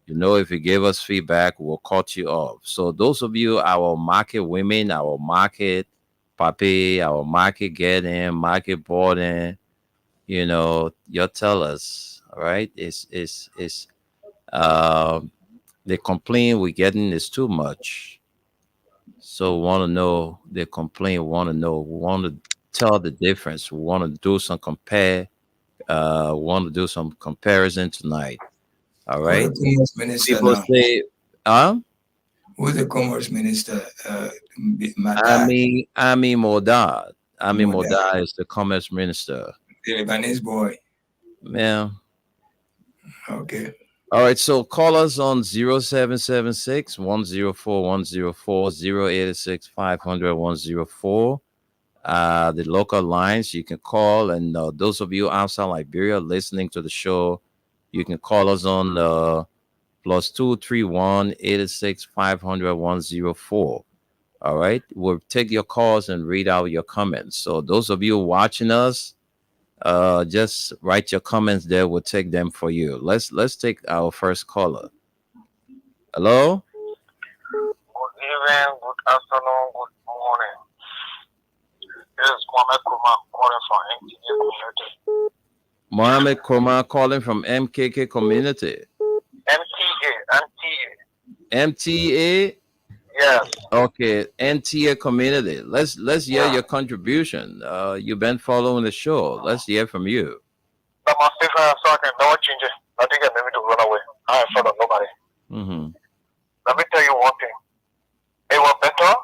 If you give us feedback, we'll cut you off. So those of you, our market women, our market papi, our market getting, market boarding, you tell us. All right. It's the complaint we're getting is too much. So we want to know the complaint. We want to know. We want to tell the difference. We want to do some compare. We want to do some comparison tonight. All Who's right. the commerce minister People now? say, Who's the commerce minister? Mata, Ami Modad. Ami Moda, Modad is the commerce minister. the Lebanese boy. Yeah. Okay. All right. So call us on 0776 104 104 086 500 104. The local lines you can call, and those of you outside Liberia listening to the show, you can call us on +231 86 500 104. All right, we'll take your calls and read out your comments. So those of you watching us, just write your comments there. We'll take them for you. Let's take our first caller. Hello. Good evening, good afternoon, good morning. This is Kwame Kuma calling from MKK Community. Mohammed Koma calling from MKK Community. MTA. Yes. Okay, NTA Community. Let's hear your contribution. You've been following the show. Let's hear from you. But my favorite song can never change it. I think I maybe to run away. I ain't follow nobody. Mm-hmm. Let me tell you one thing. It was better.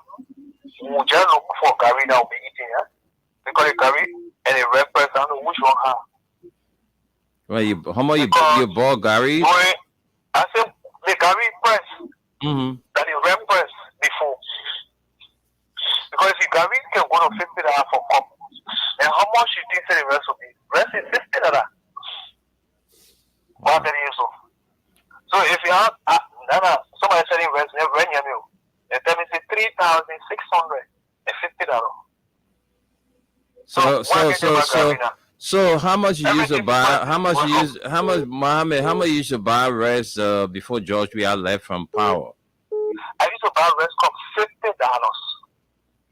We just look for Gary that will be eating, yeah? Because the Gary and the red press, I don't know which one have. Well, how much you bought Gary? I said the Gary press. Mm-hmm. That is red press before. Because the Gary can go to $50 for cup. And how much you think the rest will be? Rest is $50. What are you so? So if you have somebody selling rest, rent your meal. They tell me say $3,650. So how much you used to buy? How much Mohammed? How much you used to buy rest before George Weah left from power? I used to buy rest cup $50.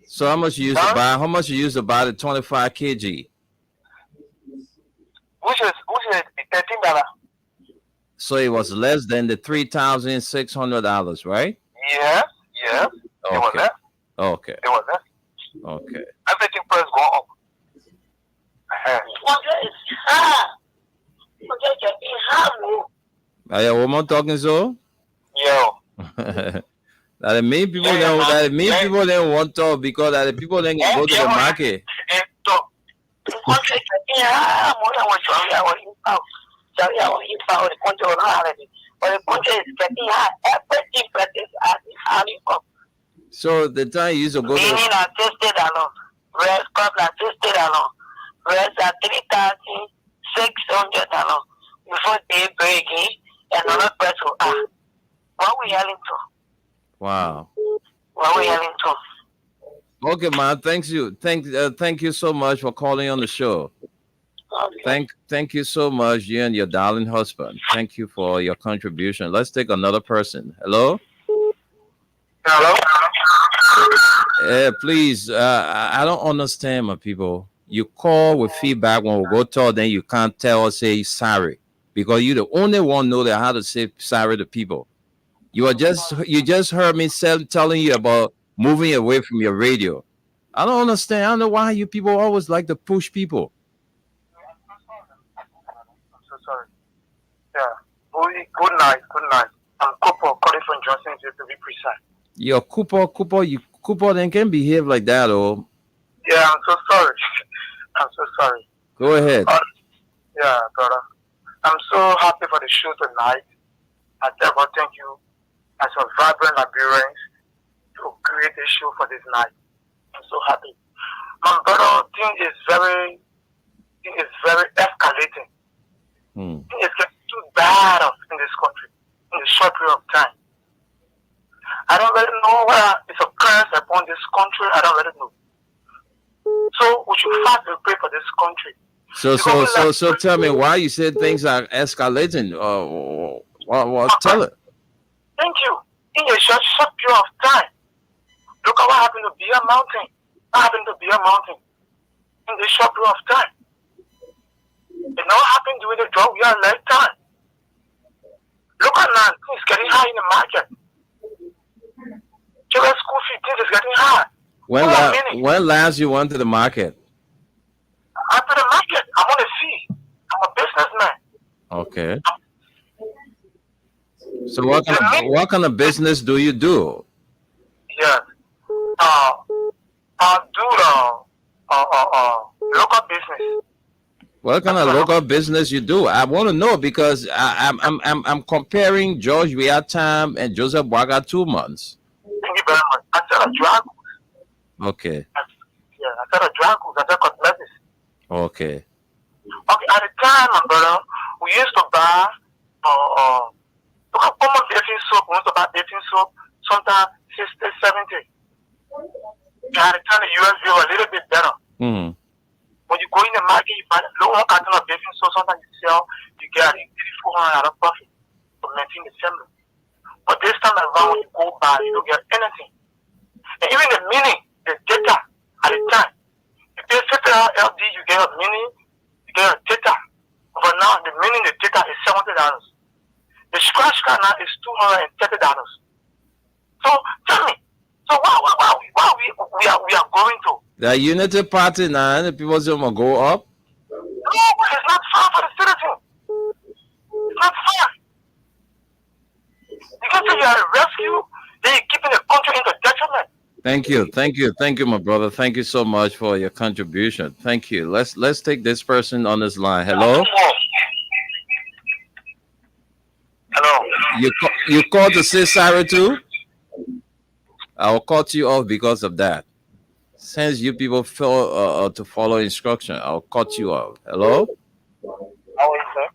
So how much you used to buy? How much you used to buy the 25 kg? Which is $13. So it was less than the $3,600, right? Yes. Okay. It was less. Okay. It was less. Okay. Everything price go up. Yeah, what am I talking so? Yo. That many people don't want to talk because that the people then go to the market. So the time you used to go to Rest cup like $50. Rest at $3,600. before day breaking, and another person. What we yelling to? Wow. What we yelling to? Okay, man. Thank you so much for calling on the show. Thank you so much, you and your darling husband. Thank you for your contribution. Let's take another person. Hello. Hello? Please. I don't understand, my people. You call with feedback when we go talk, then you can't tell or say sorry because you the only one know that how to say sorry to people. You just heard me telling you about moving away from your radio. I don't understand. I don't know why you people always like to push people. I'm so sorry. Yeah. Good night. Good night. I'm Cooper calling from Johnson to be precise. Your Cooper then can behave like that, oh. Yeah, I'm so sorry. I'm so sorry. Go ahead. Yeah, brother. I'm so happy for the show tonight. I therefore thank you as a vibrant Liberians to create a show for this night. I'm so happy. My brother, thing is very escalating. It's getting too bad in this country in a short period of time. I don't really know whether it's a curse upon this country. I don't really know. So we should fast and pray for this country. So tell me why you said things are escalating. Tell it. Thank you. In a short period of time, look at what happened to Beer Mountain. What happened to Beer Mountain in this short period of time? It now happened during the drug war lifetime. Look at now, things getting high in the market. Children's school fee, things is getting high. When last you went to the market? After the market, I'm on a fee. I'm a businessman. Okay. So what kind of business do you do? Yes. I do local business. What kind of local business you do? I want to know because I'm comparing George Weah time and Joseph Boaga 2 months. Thank you very much. I sell a drug. Okay. I sell a drug. I sell cosmetics. Okay. Okay. At the time, my brother, we used to buy common bathing soap. We used to buy bathing soap sometimes 60, 70. At the time, the US bill was a little bit better. Mm-hmm. When you go in the market, you buy low one carton of bathing soap. Sometimes you sell, you get $400 profit to maintain the family. But this time around, when you go buy, you don't get anything. And even the mini, the data at the time, you pay $50 LD, you get a mini, you get a data. But now the mini, the data is $70. The scratch card now is $230. So tell me, so why we are going to? The Unity Party now, the people say will go up. No, but it's not fair for the citizen. It's not fair. You can say you are a rescue, then you're keeping the country into detriment. Thank you, my brother. Thank you so much for your contribution. Thank you. Let's take this person on this line. Hello. Hello. You called to say sorry too? I'll cut you off because of that. Since you people fail to follow instruction, I'll cut you off. Hello? How are you, sir?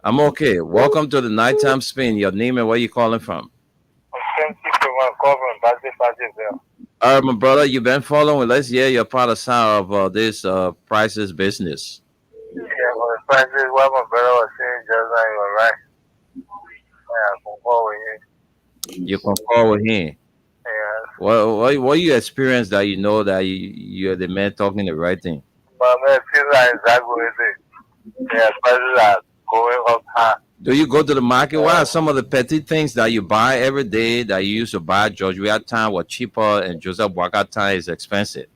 I'm okay. Welcome to the nighttime spin. Your name and where you calling from? I'm covering Basil. All right, my brother, you've been following. Let's hear your part of sound of this prices business. Yeah, well, the prices, what my brother was saying just now, you were right. Yeah, I concur with you. You concur with him. Yeah. What you experience that you know that you're the man talking the right thing? But man, things are exactly what it is. Yeah, prices are going up high. Do you go to the market? What are some of the petty things that you buy every day that you used to buy? George Weah time was cheaper and Joseph Boaga time is expensive.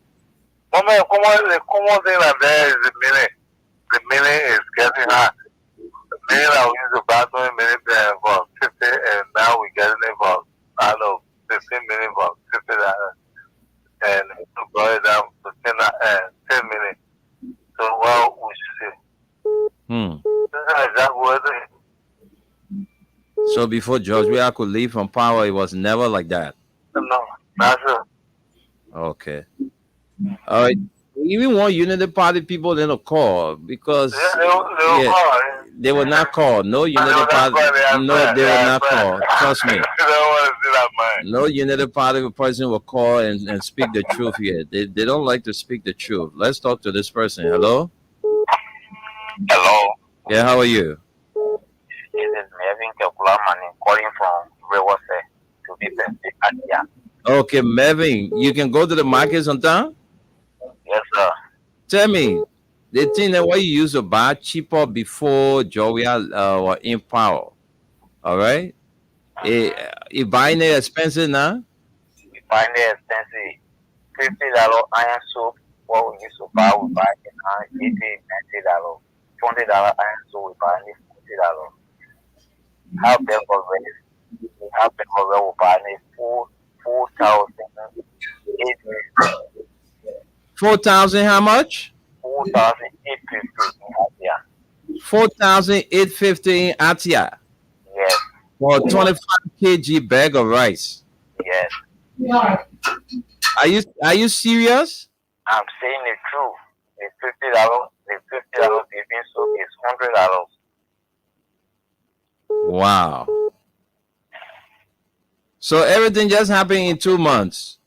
But man, the common thing like that is the mini. The mini is getting high. The mini that we used to buy 20 minutes for 50, and now we're getting it for, I don't know, 15 minutes for $50. And to go it down to 10 minutes. So, well, we should see. That's exactly what it is. So before George Weah could leave from power, it was never like that. No, not sure. Okay. All right. We even want Unity Party people then to call because they'll call. They will not call. No United Party. No, they will not call. Trust me. I don't want to see that man. No United Party person will call and speak the truth here. They don't like to speak the truth. Let's talk to this person. Hello? Hello. Yeah, how are you? This is Melvin Kekulaman calling from Rewose to be specific. Yeah. Okay, Melvin, you can go to the market sometime? Yes, sir. Tell me, the thing that what you used to buy cheaper before Joya were in power. All right? You buying it expensive now? We find it expensive. $50 iron soup. What we used to buy, we buy it now $80, $90. $20 iron soup, we buy it $40. How big of it? How big of it? We buy it 4,000. 4,000 how much? 4,850. Yeah. 4,850 in Atia Yes. for a 25 kg bag of rice. Yes. Are you serious? I'm saying the truth. The $50, giving soup is $100. Wow. So everything just happened in 2 months.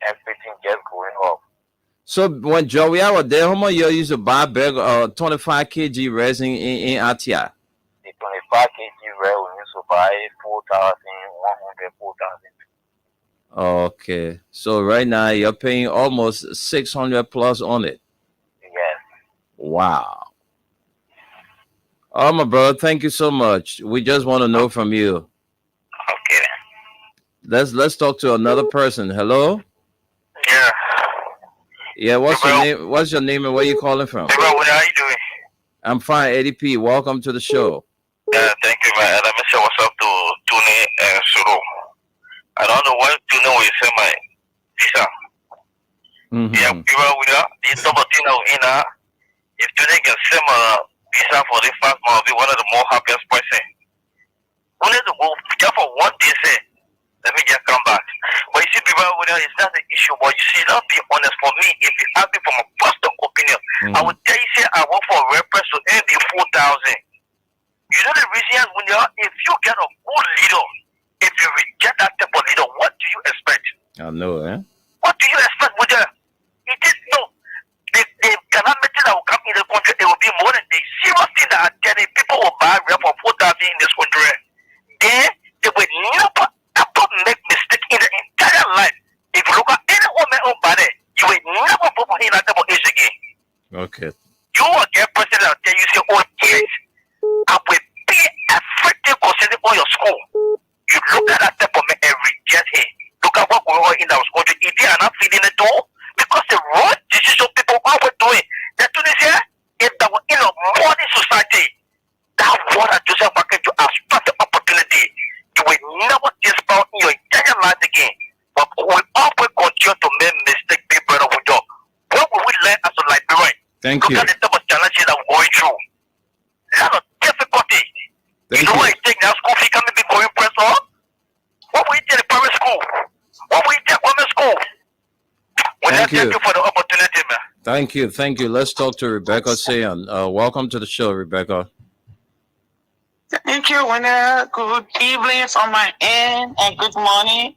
Everything just going up. So when Joey was there, how much you used to buy bag 25 kg rice in Atia? The 25 kg rare we used to buy 4,100, 4,000. Okay. So right now you're paying almost 600 plus on it. Yes. Wow. Oh, my brother, thank you so much. We just want to know from you. Okay. Let's talk to another person. Hello? Yeah. Yeah, what's your name? What's your name and where you calling from? Hey, bro, how you doing? I'm fine, ADP. Welcome to the show. Yeah, thank you, man. Let me say what's up to Tony and Suru. I don't know what Tony will say, my visa. Yeah, people with that. This double thing now in if Tony can send my visa for the first month, be one of the more happiest person. Only to go just for one day, say, let me just come back. But you see, people with that, it's not the issue. But you see, let's be honest. For me, if you ask me from a personal opinion, I would tell you, say, I work for a reference to earn the 4,000. You know the reason is when if you get a good leader, if you reject that type of leader, what do you expect? I know, eh? What do you expect with that? It is no. The calamity that will come in the country, it will be more than the serious thing that are telling people will buy rare for 4,000 in this country. Then they will never ever make mistake in the entire life. If you look at any woman on body, you will never put in that type of age again. Okay. You will get president that tell you say, oh yes, I will pay everything concerning all your school. You look at that type of man and reject him. Look at what going on in our country. If they are not feeding it all, because the wrong decision people are doing. The Tunisia is the in a modern society. That water Joseph Baker to expect the opportunity. You will never disappoint in your entire life again. But we always continue to make mistakes, people that we do. What will we learn as a Liberian? Thank Look you. at the type of challenges that we're going through. That's a difficulty. Thank You know you. what it takes now? School fee can't be going press on. What will you take the private school? What will you take women's school? Well, Thank thank you. you for the opportunity, man. Thank you. Thank you. Let's talk to Rebecca Sayon. Welcome to the show, Rebecca. Thank you, Winner. Good evening from my end and good morning,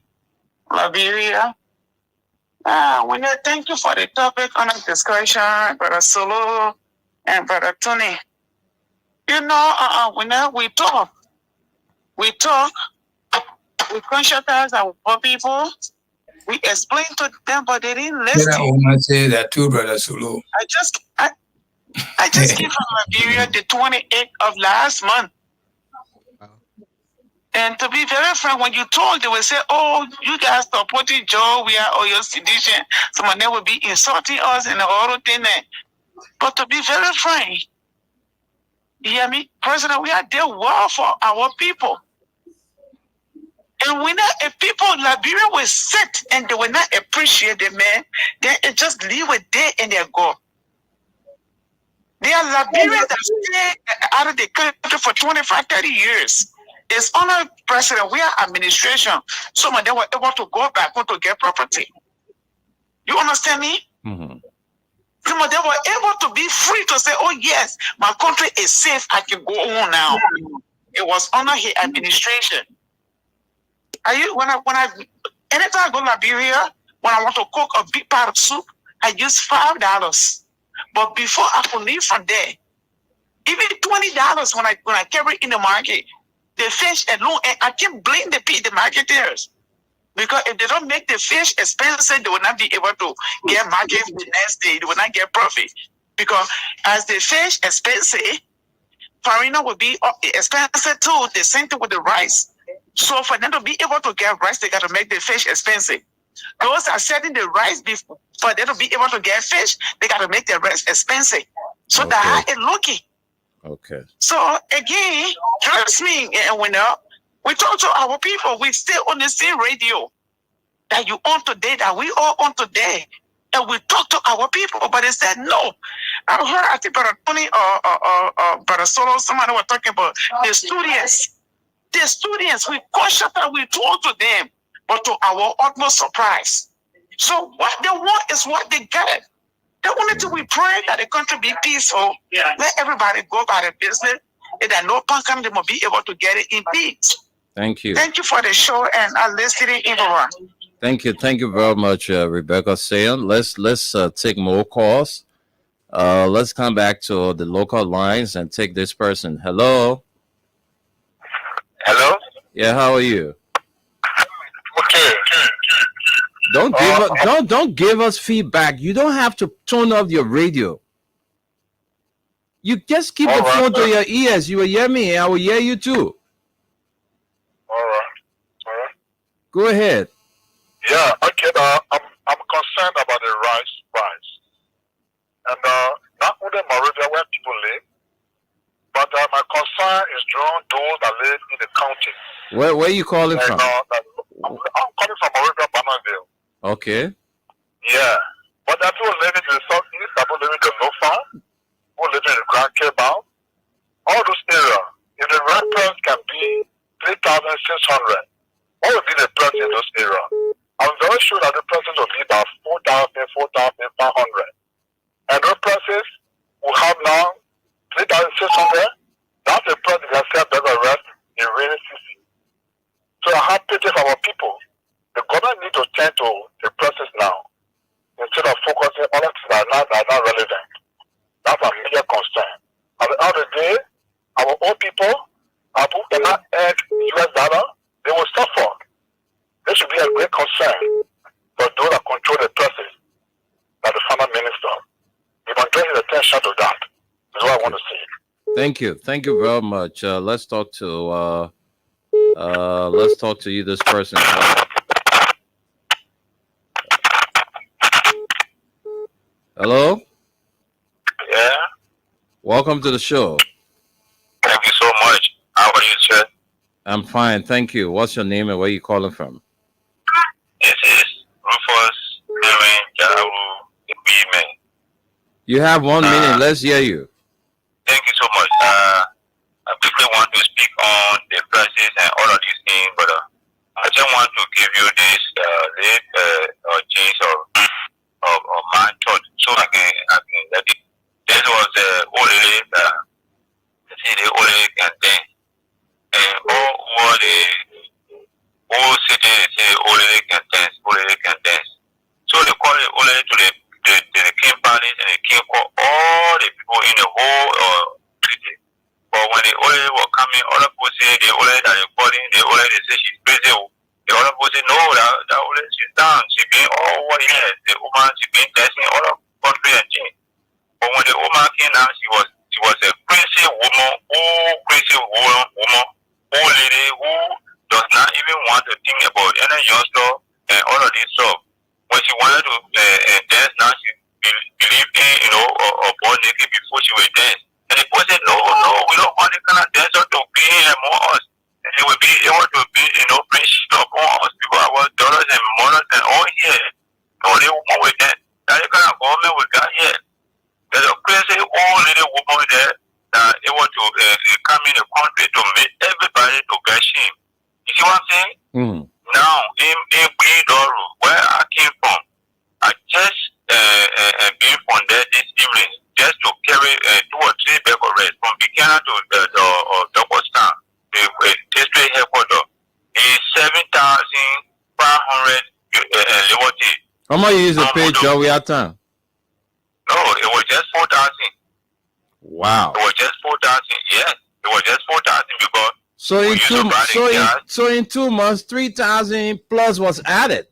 Liberia. Winner, thank you for the topic on the discussion, Brother Solo and Brother Tony. You know, Winner, we talk, we conscientize our poor people, we explain to them, but they didn't Then listen. I want to say that too, Brother Sulu. I just came from Liberia the 28th of last month. And to be very frank, when you talk, they will say, oh, you guys supporting Joe, we are all your sedition. Some of them will be insulting us and all thing. But to be very frank, you hear me? President, we are there well for our people. And when if people in Liberia will sit and they will not appreciate the man, then it just leave it there and they go. There are Liberians that stay out of the country for 25, 30 years. It's only president, we are administration. Some of them were able to go back home to get property. You understand me? Mm-hmm. Some of them were able to be free to say, oh yes, my country is safe, I can go on now. It was under his administration. Anytime I go to Liberia, when I want to cook a big pot of soup, I use $5. But before I could leave from there, even $20 when I carry in the market, the fish alone, and I can't blame the marketeers. Because if they don't make the fish expensive, they will not be able to get market the next day. They will not get profit. Because as the fish expensive, farina will be expensive too. The same thing with the rice. So for them to be able to get rice, they got to make the fish expensive. Those are selling the rice before, for them to be able to get fish, they got to make the rice expensive. So Okay. that's how it's looking. Okay. So again, trust me, and we talk to our people. We stay on the same radio that you on today, that we all on today, and we talk to our people. But they said no. I heard, I think Brother Tony or Brother Solo, somebody was talking about the students. The students, we caution them, we talk to them, but to our utmost surprise. So what they want is what they get. The only thing we pray that the country be peaceful. Let everybody go by their business, and that no punk they will be able to get it in peace. Thank you. Thank you for the show, and I'm listening everyone. Thank you very much, Rebecca Sayon. Let's take more calls. Let's come back to the local lines and take this person. Hello. Hello? Yeah, how are you? Okay. Don't give us feedback. You don't have to turn off your radio. You just keep All the right, phone to sir. your ears. You will hear me, and I will hear you too. All right. Go ahead. Yeah, okay. I'm concerned about the rice price. And not only Moravia where people live, but my concern is drawn those that live in the county. Where are you calling And from? I'm coming from Moravia, Bannerville. Okay. Yeah. But there are people living in the southeast, people living in the Lofa, people living in the Grand Cabal, all those areas. If the rent price can be 3,600, what would be the price in those areas? I'm very sure that the prices will be about 4,000, 4,500. And those prices we have now 3,600. That's the price you can sell better rest in rainy season. So I have pity for our people. The government needs to tend to the prices now instead of focusing on things that are not relevant. That's a major concern. At the end of the day, our old people, our people cannot earn US dollar, they will suffer. This should be a great concern for those that control the prices, like the farmer minister. If I'm drawing attention to that, is what I want to see. Thank you very much. Let's talk to you, this person. Hello. Yeah. Welcome to the show. Thank you so much. How are you, sir? I'm fine, thank you. What's your name and where you calling from? This is Rufus Karen Jaru, the B-man. You have 1 minute. Let's hear you. Thank you so much. I quickly want to speak on the prices and all of these things, but I just want to give you this gist of my thought, so I can let it. This was the only and then all the whole city say only can dance. So they call it only to the king palace and the king court, all the people in the whole city. But when the only were coming, all the people say the only that they calling, the only they say she's crazy. The other people say no, that only she's down. She been all over here. The woman she been dancing all over country and things. But when the woman came down, she was a crazy woman, old lady who does not even want to think about any young stuff and all of this stuff. When she wanted to dance now, she believed in, or born naked before she would dance. And the people said, no, we don't want this kind of dancer to be here among us. And they will be able to be, bring shit upon us because our daughters and mothers and all here. So they won't with that. That's the kind of government we got here. There's a crazy old lady woman there that able to come in the country to make everybody to get shame. You see what I'm saying? Mm. Now, in Guidoru, where I came from, I just been from there this Liberty. How much you used to pay Joey at time? No, it was just 4,000. Wow. It was just 4,000. Yes, it was just 4,000 because So we in used two to buy the gas. so in 2 months, 3,000 plus was added.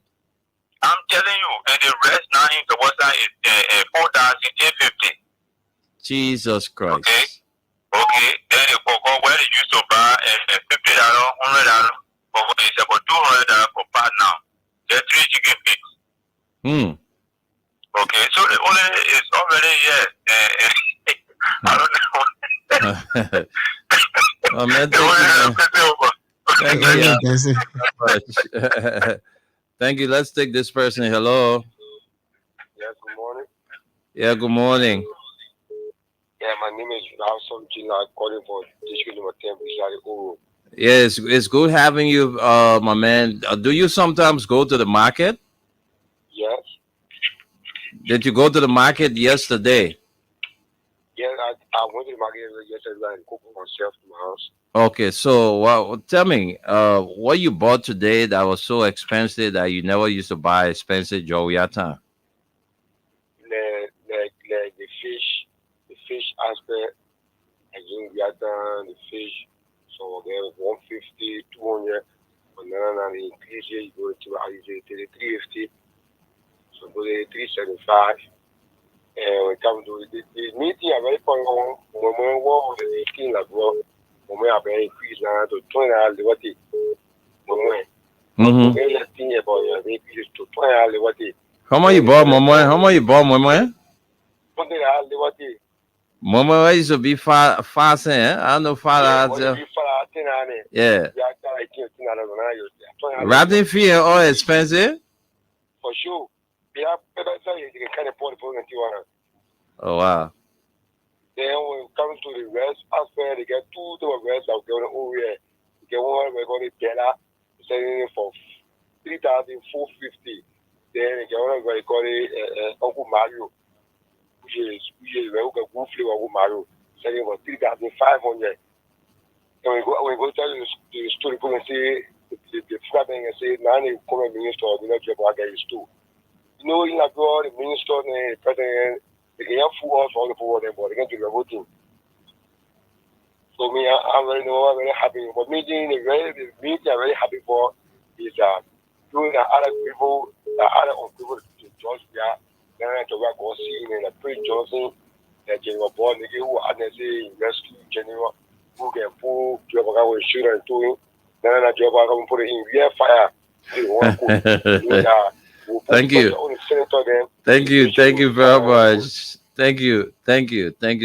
I'm telling you, and the rest now in the water is 4,850. Jesus Christ. Okay. Okay. Then the cocoa where they used to buy $50, $100. It's about $200 for part now. There's 3 chicken feet. Hmm. Okay, so the only is already here. I don't know. Oh, man, The only thank you. That's it. Much. Thank you. Let's take this person. Hello. Yes, good morning. Yeah, good morning. Yeah, my name is Rawson Jina, calling for district number 10, Bishari Uru. Yes, it's good having you, my man. Do you sometimes go to the market? Yes. Did you go to the market yesterday? Yes, I went to the market yesterday and cooked myself in my house. Okay, so tell me, what you bought today that was so expensive that you never used to buy expensive Joviata? The fish aspect, again, we are done the fish. So there was 150, 200, and then increase here, you go to 350, so go to 375. And we come to the meeting, I very point on when war the 18 like well, when we have increased now to 20 liberty. Mm-hmm. Very thing about your increase to 20 liberty. How much you bought, Mama? How much you bought, Mama? 20 liberty. Mama used to be fast, eh? I don't know far yeah. Ratting fee all expensive? For sure. Yeah, better say you can afford the Oh wow. Then when it comes to the rest aspect, they get 2 different rest of going over here. You get one we're going to Bella, selling it for 3,450. Then you get one where you call it Uncle Mario, which is where you get good flavor Uncle Mario, selling for 3,500. And we go tell you the story, come and say the flapping and say, now they come and minister, you know, I get used to. You know, in abroad, the minister and the president, they can have full for all the people, but they can do the voting. So me, I'm very happy. But me, I'm very happy for is doing the other people, the other people to George Bia, then to work on seeing and Prince Johnson, that General Bond, who are say rescue general, who can pull job with shooter and doing, then a job I can put it in real fire. Thank you. Thank you very much. Thank you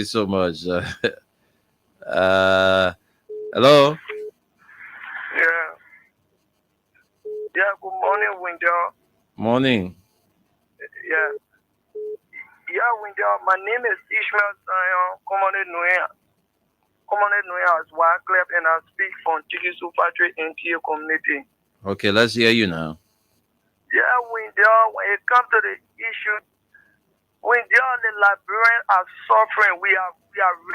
so much. Hello. Yeah, good morning, Window. Morning. Yeah, Window. My name is Ishmael Zion, commonly known as Wycliffe, and I speak from Chikisu Factory NTA community. Okay, let's hear you now. Yeah, Window, when it comes to the issue, Window, the Liberians are suffering. We are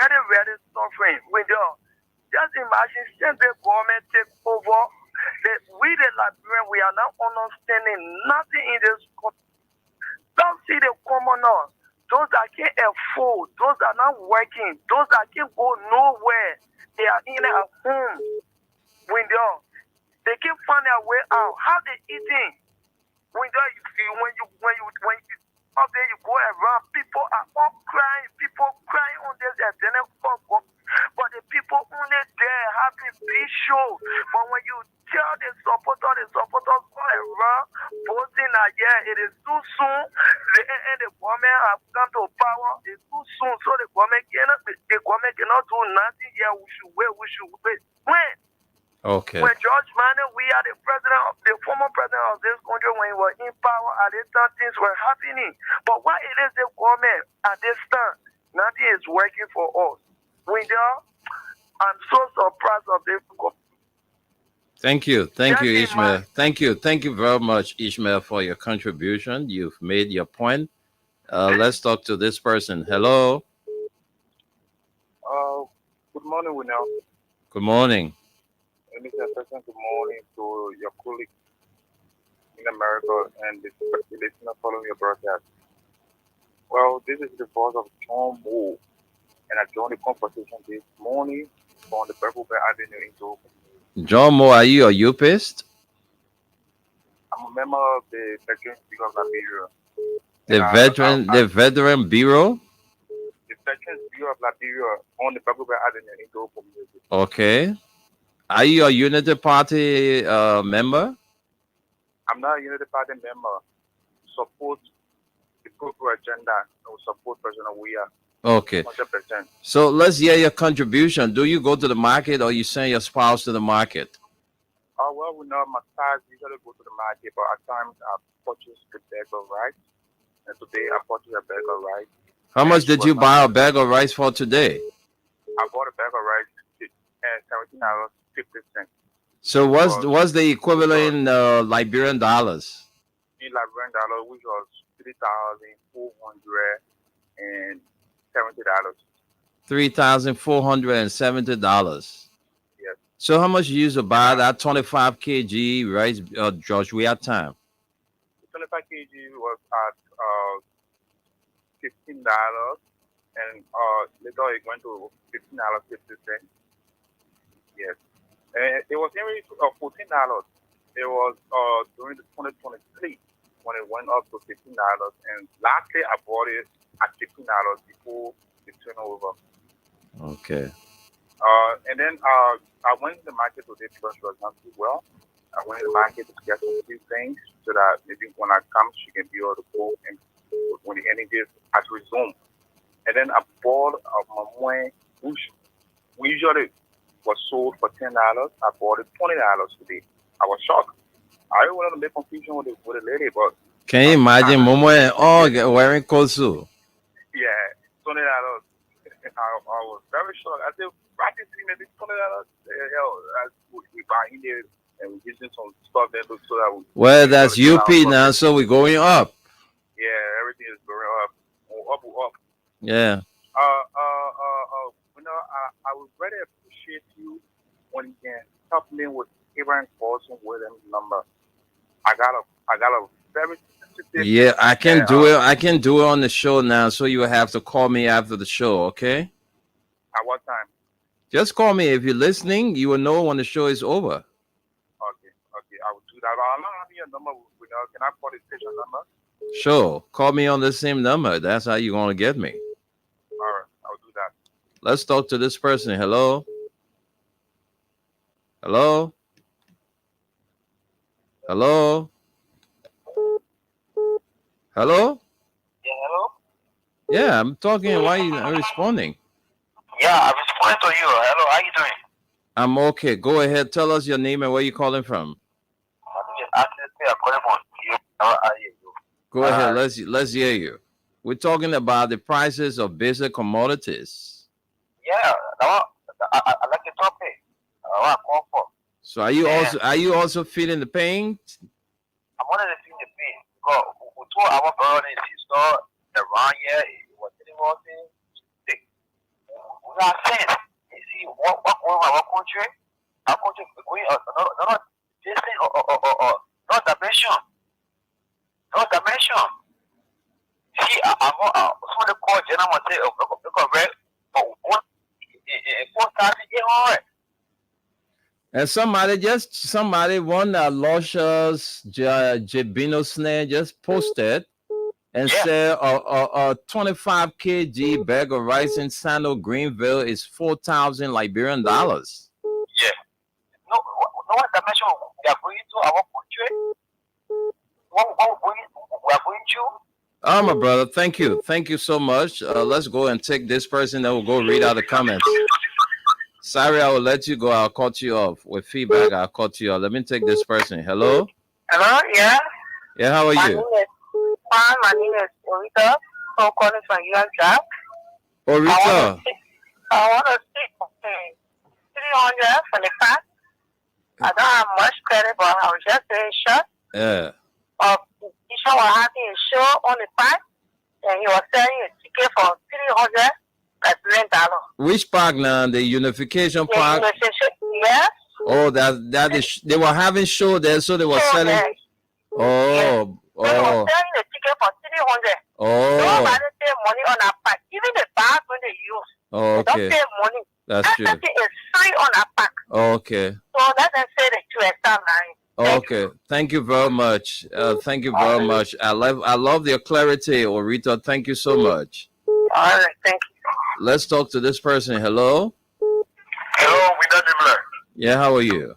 really suffering. Window, just imagine since the government take over, that we the Liberians, we are not understanding nothing in this country. Don't see the commoner, those that can't afford, those that are not working, those that can't go nowhere. They are in at home. Window, they can't find their way out. How they eating? Window, you see when you up there, you go around, people are all crying, on this but the people only there having big show. But when you tell the supporters go around voting that it is too soon, and the government have come to power, it's too soon, so the government cannot do nothing. Yeah, we should wait. When? Okay. When George Manning, we are the former president of this country, when he was in power, at this time things were happening. But why it is the government at this time, nothing is working for us. I'm so surprised of this. Thank you, Ishmael. Thank you very much, Ishmael, for your contribution. You've made your point. Let's talk to this person. Hello. Good morning, Winnow. Good morning. Mr. President, good morning to your colleague, in America and the listener following your broadcast. Well, this is the voice of John Moore, and I joined the conversation this morning on the Purple Bear Avenue in Togo. John Moore, are you a UPist? I'm a member of the Veterans Bureau of Liberia. The Veteran Bureau? The Veterans Bureau of Liberia on the Purple Bear Avenue in Togo. Okay. Are you a Unity Party member? I'm not a Unity Party member. Support the corporate agenda and support President Weah. Okay. 100%. So let's hear your contribution. Do you go to the market or you send your spouse to the market? Oh, well, we know my spouse usually go to the market, but at times I purchase a bag of rice. And today I purchased a bag of rice. How much did you buy a bag of rice for today? I bought a bag of rice at $17.50. So what's the equivalent in Liberian dollars? In Liberian dollar, which was $3,470. $3,470. Yes. So how much you used to buy that 25 kg rice, George? We have time. 25 kg was at $15, and later it went to $15.50. Yes, and it was nearly $14. It was during the 2023 when it went up to $15, and lastly I bought it at $15 before the turnover. Okay. And then I went to the market today because she was not too well. I went to the market to get some few things so that maybe when I come, she can be able to go and when the energy has resumed. And then I bought my moine, which we usually was sold for $10. I bought it $20 today. I was shocked. I didn't want to make confusion with the lady, but can you imagine Momo and all wearing kosu? Yeah, $20. I was very shocked. I said, practicing maybe $20. We buy in there and we're using some stuff there so that we. Well, that's UP now, so we're going up. Yeah, everything is going up. Up. Yeah. I would really appreciate you when you can help me with Abraham Paulson Williams' number. I got a very sensitive. Yeah, I can do it. I can do it on the show now, so you will have to call me after the show, okay? At what time? Just call me. If you're listening, you will know when the show is over. Okay, I will do that. I'll not have your number. Can I call the station number? Sure. Call me on the same number. That's how you're going to get me. All right, I'll do that. Let's talk to this person. Hello? Hello? Hello? Hello? Yeah, hello? Yeah, I'm talking. Why are you not responding? Yeah, I'm responding to you. Hello, how you doing? I'm okay. Go ahead. Tell us your name and where you're calling from. I'm calling from you. How are you? Go ahead. Let's hear you. We're talking about the prices of basic commodities. Yeah, I like the topic. I call for. So are you also feeling the pain? I wanted to feel the pain because we told our brother and sister around here it was anything sick. We are saying, you see, what going on our country going another distance or not dimension. No dimension. See, I'm going to call General and say, correct, but 4,800. And somebody one Luscious Jabino Snare just posted and said a 25 kg bag of rice in Sano Greenville is 4,000 Liberian dollars. Yeah. No dimension we are going to our country. What we are going to. Oh, my brother, thank you so much. Let's go and take this person, then we'll go read out the comments. Sorry, I will let you go. I'll cut you off with feedback. I'll cut you off. Let me take this person. Hello. Hello. Yeah. Yeah. How are you? My name is Orita. I'm calling from USF. Orita. I want to speak 300 for the fact. I don't have much credit, but I was just very short. Yeah. Isha was having a show on the fact, and he was selling a ticket for 300 Liberian dollars. Which park now? The Unification Park? Yes. Oh, that is. They were having show there, so they were selling. Oh, So he was oh, selling the ticket for 300. oh, Nobody pay money on our pack. Even the bag when they use, oh, they don't okay. pay money. That's true. Everything is free on our pack. Okay. So let them say the QSR line. Okay. Thank you very much. Thank you very much. I love your clarity, Orita. Thank you so much. All right, thank you. Let's talk to this person. Hello. Hello, Mr. Dibler. Yeah, how are you?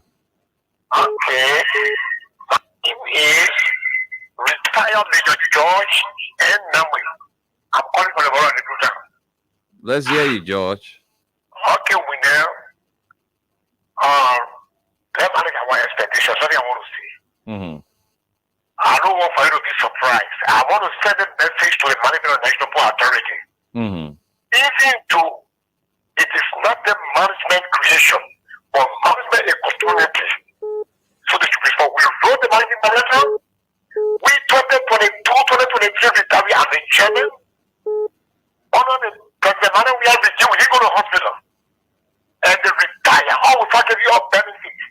Okay. My name is retired Major George and Namwe. I'm calling for the Borough of the Let's hear you, George. Okay, we know. Let's manage our expectations. Something I want to say. Mm-hmm. I don't want for you to be surprised. I want to send a message to the Management National Port Authority. Mm-hmm. Even though it is not the management creation, but management opportunity. So this should be for we wrote the managing director. We 2022, 2023 retired as a chairman. Under the president, we have regime, we didn't go to hospital. And they retire. All we factor your benefits.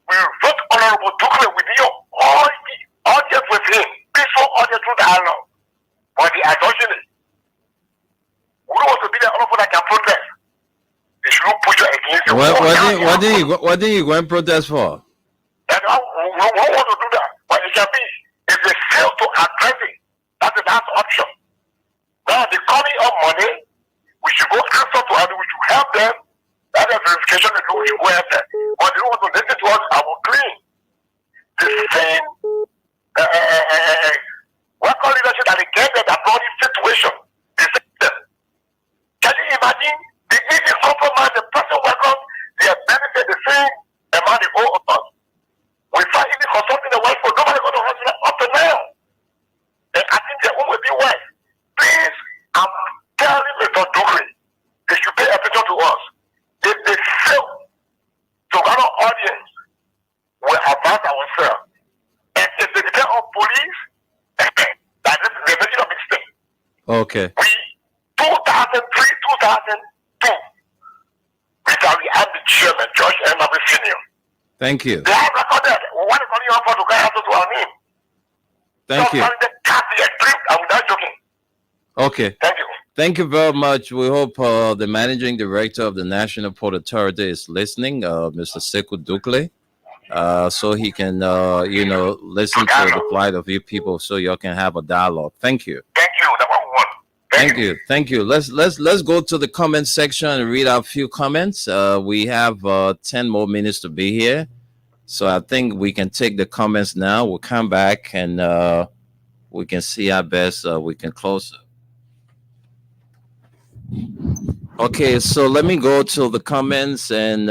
We wrote Honorable Dukle with your all the audience with him. Peaceful audience through the dialogue. But the unfortunate, we don't want to be the honorable that can protest. They should not push you against the What did you go and protest for? And we want to do that. But it can be, if they fail to address it, that's the last option. Now, the calling of money, we should go answer to others, we should help them. That is verification, we should go help them. But they don't want to listen to us, I will clean. The same, welcome leadership that they get that brought this situation. The system. Can you imagine the easy compromise, the person welcome, they benefit the same amount they owe us. We find even consulting the wife for nobody going to hospital up to now. And I think their own will be well. Please, I'm telling Mr. Dukri, they should pay attention to us. If they fail to run our audience, we advance ourselves. And if they depend on police, that is the making a mistake. Okay. We 2003, 2002, we had the chairman, George M. Senior. Thank you. They have recorded. We want to call you up for to go answer to our name. Thank you. I'm not joking. Okay. Thank you. Thank you very much. We hope the managing director of the National Port Authority is listening, Mr. Sekou Dukle, so he can, listen to the plight of you people, so y'all can have a dialogue. Thank you. Thank you. That's what we want. Thank you. Thank you. Let's go to the comment section and read out a few comments. We have 10 more minutes to be here, so I think we can take the comments now. We'll come back and we can see how best we can close it. Okay, so let me go to the comments and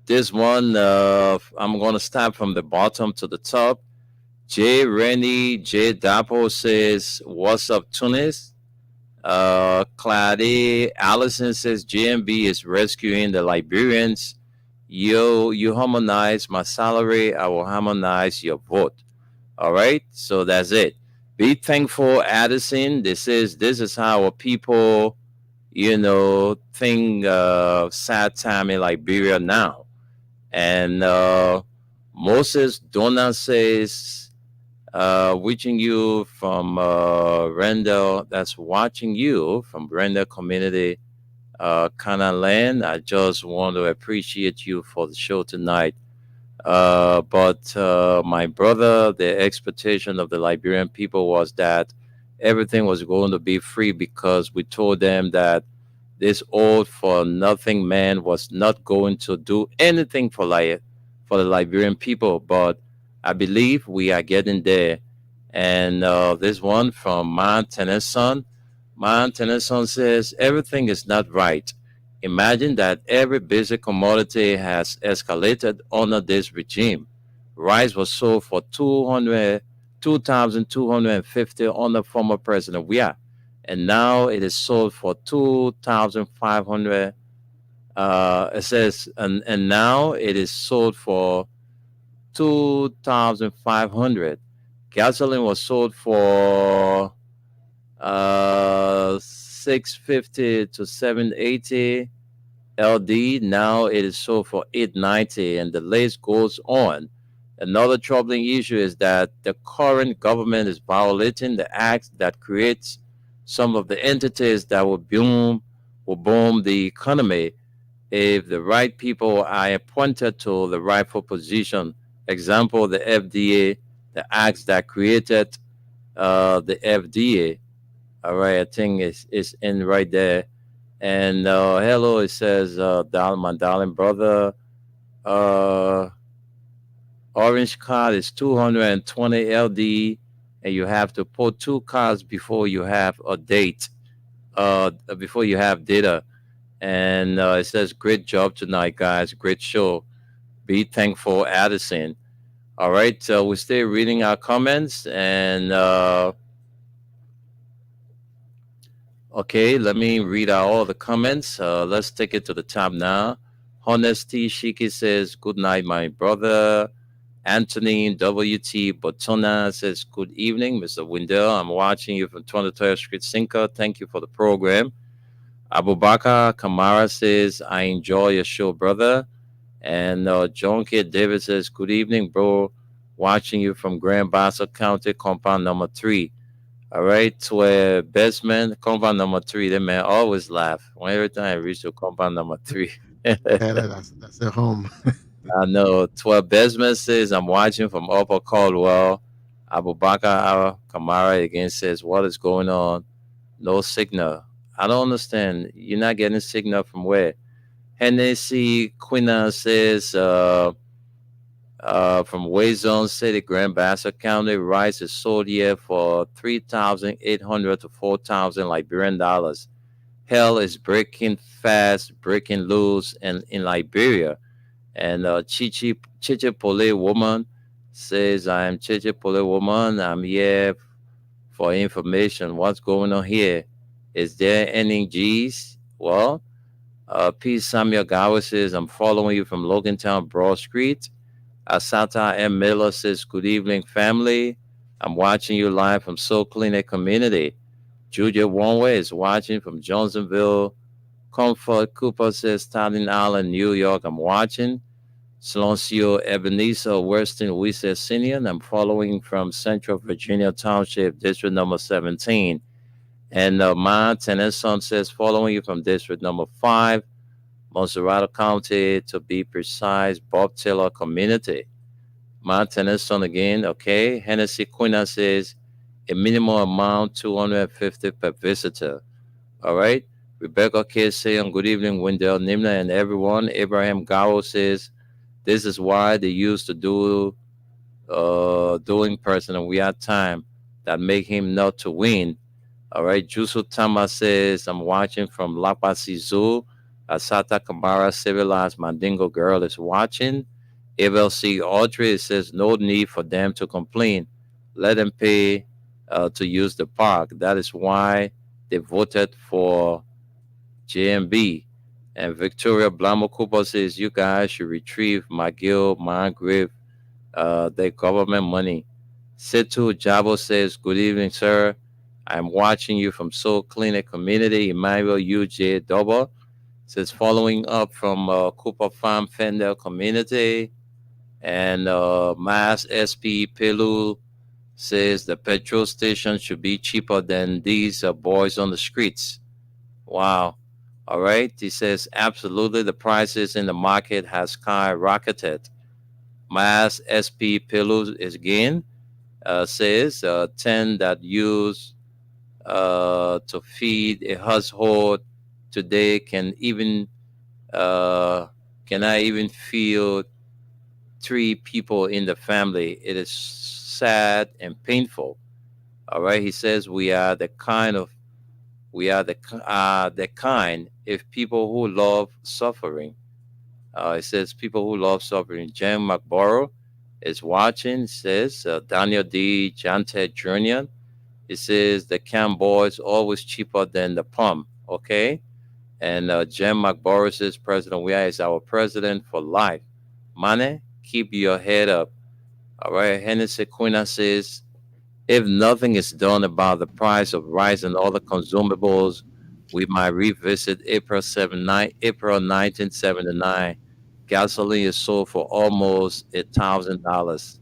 this one I'm gonna start from the bottom to the top. J. Rennie J. Dapo says, "What's up, Tunis?" Clady Allison says, "GMB is rescuing the Liberians. Yo, you harmonize my salary, I will harmonize your vote." All right, so that's it. Be thankful, Addison. This is how our people, think sad time in Liberia now. And Moses Donna says, wishing you from Randall, that's watching you from Randall Community, Land. I just want to appreciate you for the show tonight. But my brother, the expectation of the Liberian people was that everything was going to be free, because we told them that this old for nothing man was not going to do anything for the Liberian people. But I believe we are getting there. And this one from Man Tennyson. Man Tennyson says, "Everything is not right. Imagine that every basic commodity has escalated under this regime. Rice was sold for 2,250 under former President Weah, and now it is sold for 2,500. It says, and now it is sold for 2,500. Gasoline was sold for 650 to 780. LD, now it is sold for 890, and the list goes on. Another troubling issue is that the current government is violating the act that creates some of the entities that will boom the economy if the right people are appointed to the rightful position. Example, the FDA, the acts that created the FDA. All right, I think it's in right there. And hello, it says, my darling brother, uh, orange card is 220 LD, and you have to put two cards before you have a date, before you have data. And it says, great job tonight, guys. Great show. Be thankful, Addison. All right, so we stay reading our comments. And okay, let me read out all the comments. Let's take it to the top now. Honesty Shiki says, good night, my brother. Anthony WT Botona says, good evening, Mr. Windell. I'm watching you from 23rd Street Sinker. Thank you for the program. Abubakar Kamara says, I enjoy your show, brother. And John K. David says, good evening, bro. Watching you from Grand Bassa County, compound number 3. All right, to a basement, compound number 3. That man always laugh when every time I reach to compound number 3. Yeah, that's a home. I know. 12 Besman says, I'm watching from Upper Caldwell. Abubakar Kamara again says, what is going on? No signal. I don't understand. You're not getting signal from where? Hennessy Quina says, from Wayzone City, Grand Bassa County, rice is sold here for 3,800 to 4,000 Liberian dollars. Hell is breaking fast, breaking loose, and in Liberia. And Chichi Pole woman says, I am Chichi Pole woman. I'm here for information. What's going on here? Is there any G's? Well, P. Samuel Gower says, I'm following you from Logantown, Broad Street. Asata M. Miller says, good evening, family. I'm watching you live from Soul Clinic Community. Julia Wonway is watching from Johnsonville. Comfort Cooper says, Staten Island, New York. I'm watching. Silencio Ebenezer Weston we says Senior. I'm following from Central Virginia Township, District number 17. And Ma Tennyson says, following you from District number 5, Monserrato County, to be precise, Bob Taylor Community. Ma Tennyson again, okay. Hennessy Quina says, a minimum amount, 250 per visitor. All right. Rebecca K. saying, good evening, Wendell, Nimna, and everyone. Abraham Gao says, this is why they used to do in person, and we had time that make him not to win. All right. Jusu Tama says, I'm watching from Lapasi Zoo. Asata Kamara, civilized Mandingo girl, is watching. Abel C. Audrey says, no need for them to complain. Let them pay to use the park. That is why they voted for JMB. And Victoria Blamo Cooper says, you guys should retrieve McGill, Margrave, their government money. Setu Jabo says, good evening, sir. I'm watching you from Soul Clinic Community, Emmanuel UJ Double. Says, following up from Cooper Farm Fender Community. And Mass SP Pelu says the petrol station should be cheaper than these boys on the streets. Wow. All right. He says, absolutely, the prices in the market has skyrocketed. Mass SP Pelu is again says 10 that use to feed a household today cannot even feed 3 people in the family. It is sad and painful. All right. He says we are the kind if people who love suffering. It says people who love suffering. Jen McBorough is watching. Says Daniel D. Jante Jr. It says the Cam Boys always cheaper than the pump. Okay. And Jen McBorough says President Weah is our president for life. Mane, keep your head up. All right. Hennessy Quina says, if nothing is done about the price of rice and other consumables, we might revisit April 1979 Gasoline is sold for almost $1,000.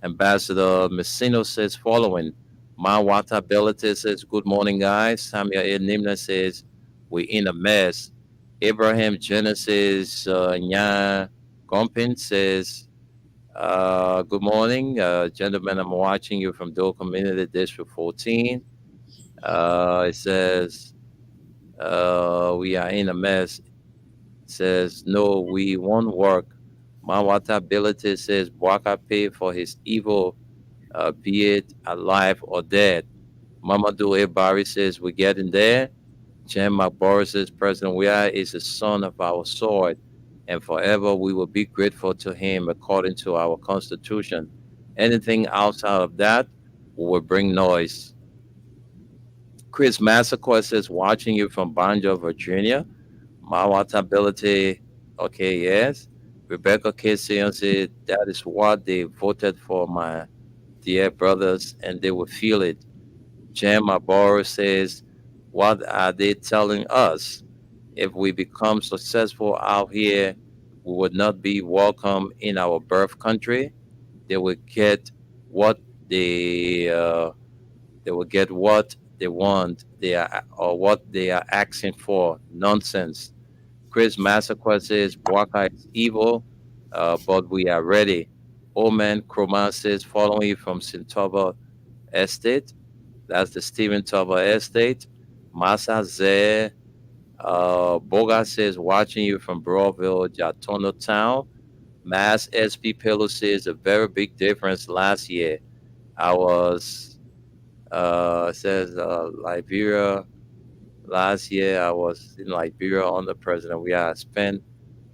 Ambassador Messino says following. Mawata Belete says, good morning, guys. Samuel A. Nimna says, we in a mess. Abraham Genesis Nya Gompin says, good morning, gentlemen. I'm watching you from Dole Community District 14. It says, we are in a mess. It says, no, we won't work. Mawata Ability says, Bwaka paid for his evil, be it alive or dead. Mamadou Ebari says, we're getting there. Jen McBorris says, President Weah is the son of our sword, and forever we will be grateful to him according to our Constitution. Anything outside of that will bring noise. Chris Massacre says, watching you from Banjo, Virginia. Mawatability, okay, yes. Rebecca Kessian said, that is what they voted for, my dear brothers, and they will feel it. Jen Maboro says, what are they telling us? If we become successful out here, we would not be welcome in our birth country. They will get what they will get what they want. They are or what they are asking for. Nonsense. Chris Massacre says Bwaka is evil, but we are ready. Oman Kroma says following you from Sintova Estate. That's the Stephen Tova Estate. Masa Ze Boga says watching you from Broadville, Jatono Town. Mass SP Pillow says a very big difference last year. I was says Liberia last year. I was in Liberia on the president. We had spent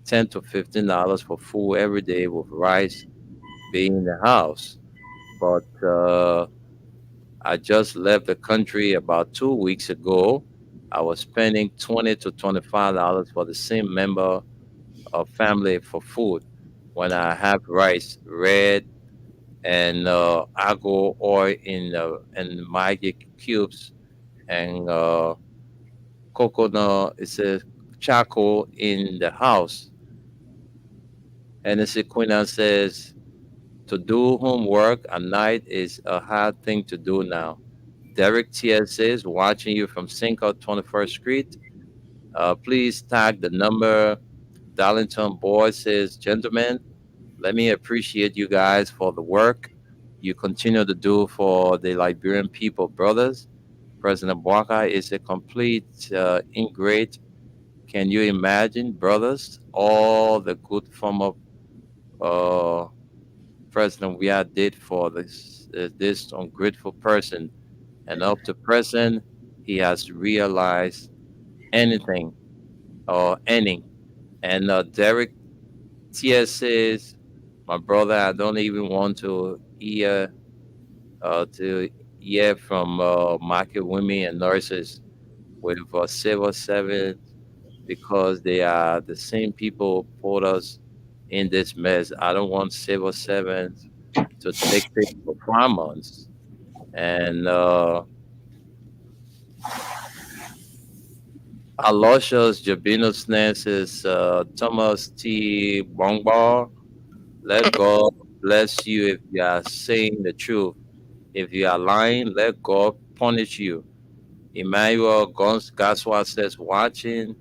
$10 to $15 for food every day with rice being in the house. But I just left the country about 2 weeks ago. I was spending $20 to $25 for the same member of family for food. When I have rice, red and ago oil in magic cubes and coconut, it says charcoal in the house. And the Sequina says to do homework at night is a hard thing to do now. Derek TS says watching you from Cinco 21st Street. Please tag the number. Darlington Boy says, gentlemen, let me appreciate you guys for the work you continue to do for the Liberian people, brothers. President Bwaka is a complete ingrate. Can you imagine, brothers, all the good former uh, President we had did for this ungrateful person, and up to present, he has realized anything or any. And Derek TS says, my brother, I don't even want to hear from market women and nurses with civil servants because they are the same people put us in this mess. I don't want civil servants to take things for 5 months. And Aloysius Jabinus says, Thomas T. Bongbar, let God bless you if you are saying the truth. If you are lying, let God punish you. Emmanuel Gaswa says, watching.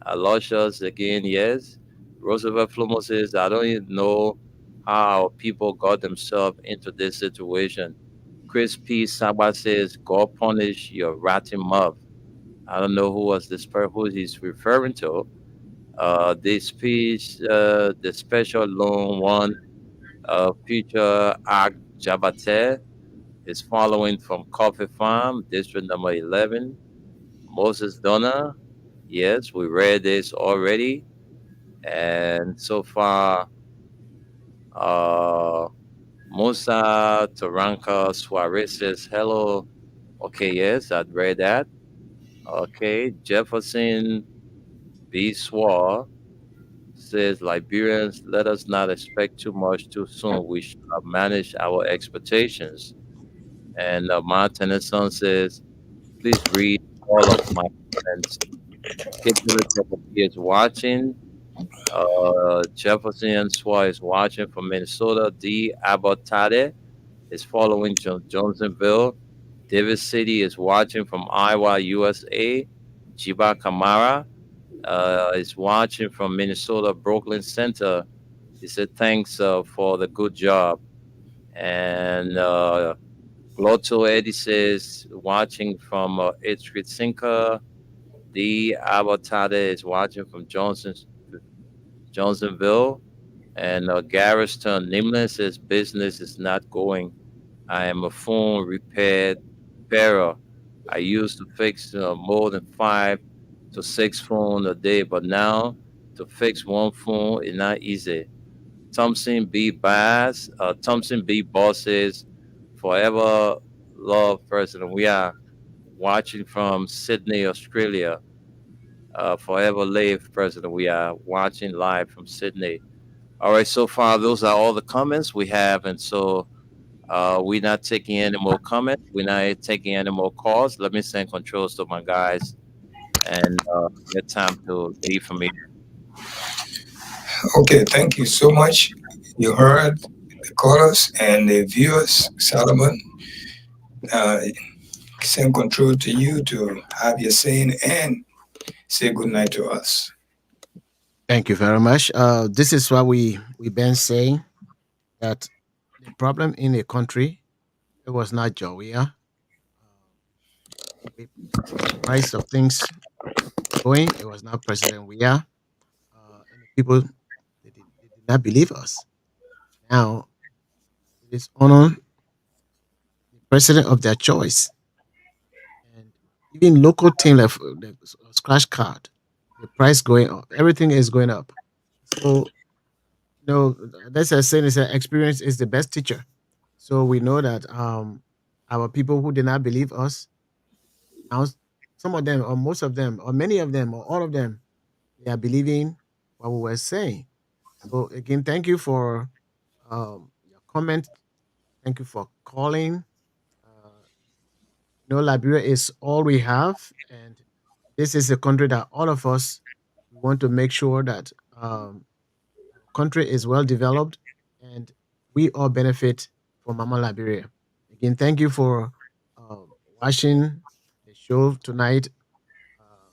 Aloysius again, yes. Roosevelt Flomo says, I don't even know how people got themselves into this situation. Chris P. Saba says, God punish your ratty mouth. I don't know who was this who he's referring to. The speech, the special loan one, future Ag Jabate is following from Coffee Farm, District number 11. Moses Donna, yes, we read this already. And so far, uh, Musa Taranka Suarez says, hello. Okay, yes, I'd read that. Okay, Jefferson B. Swar says, Liberians, let us not expect too much too soon. We should manage our expectations. And Martin and Son says, please read all of my comments. Kid is watching. Jefferson Swire is watching from Minnesota. D. Abbotade is following Johnsonville. Davis City is watching from Iowa, USA. Jiba Kamara is watching from Minnesota, Brooklyn Center. He said, thanks for the good job. And Glotto Eddie says, watching from 8th Street Sinker. D. Abbotade is watching from Johnsonville. And Garriston Nimlin says, business is not going. I am a phone repairer. I used to fix more than 5 to 6 phones a day, but now to fix one phone is not easy. Thompson B. Boss says, forever love President. We are watching from Sydney, Australia. Forever live President. We are watching live from Sydney. All right, so far those are all the comments we have, and so we're not taking any more comments. We're not taking any more calls. Let me send controls to my guys and get time to leave from here. Okay, thank you so much. You heard the callers and the viewers. Solomon, uh, send control to you to have your saying and say good night to us. Thank you very much. This is what we've been saying, that the problem in the country, it was not Joia. The price of things going, it was not President Weah. And the people, they did not believe us. Now it is honor the president of their choice, and even local team like the scratch card, the price going up, everything is going up. So no, that's a saying, is that experience is the best teacher. So we know that our people who did not believe us, now some of them or most of them or many of them or all of them, they are believing what we were saying. So again, thank you for your comment. Thank you for calling. Uh, Liberia is all we have, and this is a country that all of us we want to make sure that country is well developed, and we all benefit from Mama Liberia. Again, thank you for uh, watching the show tonight. Uh,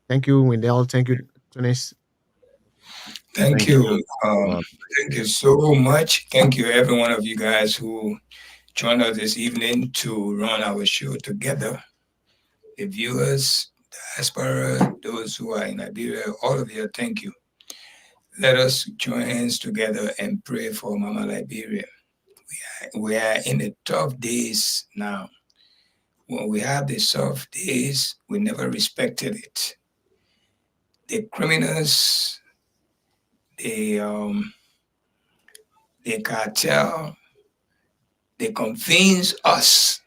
Thank you, Wendell. Thank you, Tunis. Thank Thank you. you. Thank you so much. Thank you, every one of you guys who joined us this evening to run our show together. The viewers, diaspora, those who are in Liberia, all of you, thank you. Let us join hands together and pray for Mama Liberia. We are in the tough days now. When we have the soft days, we never respected it. The criminals, the the cartel, they convince us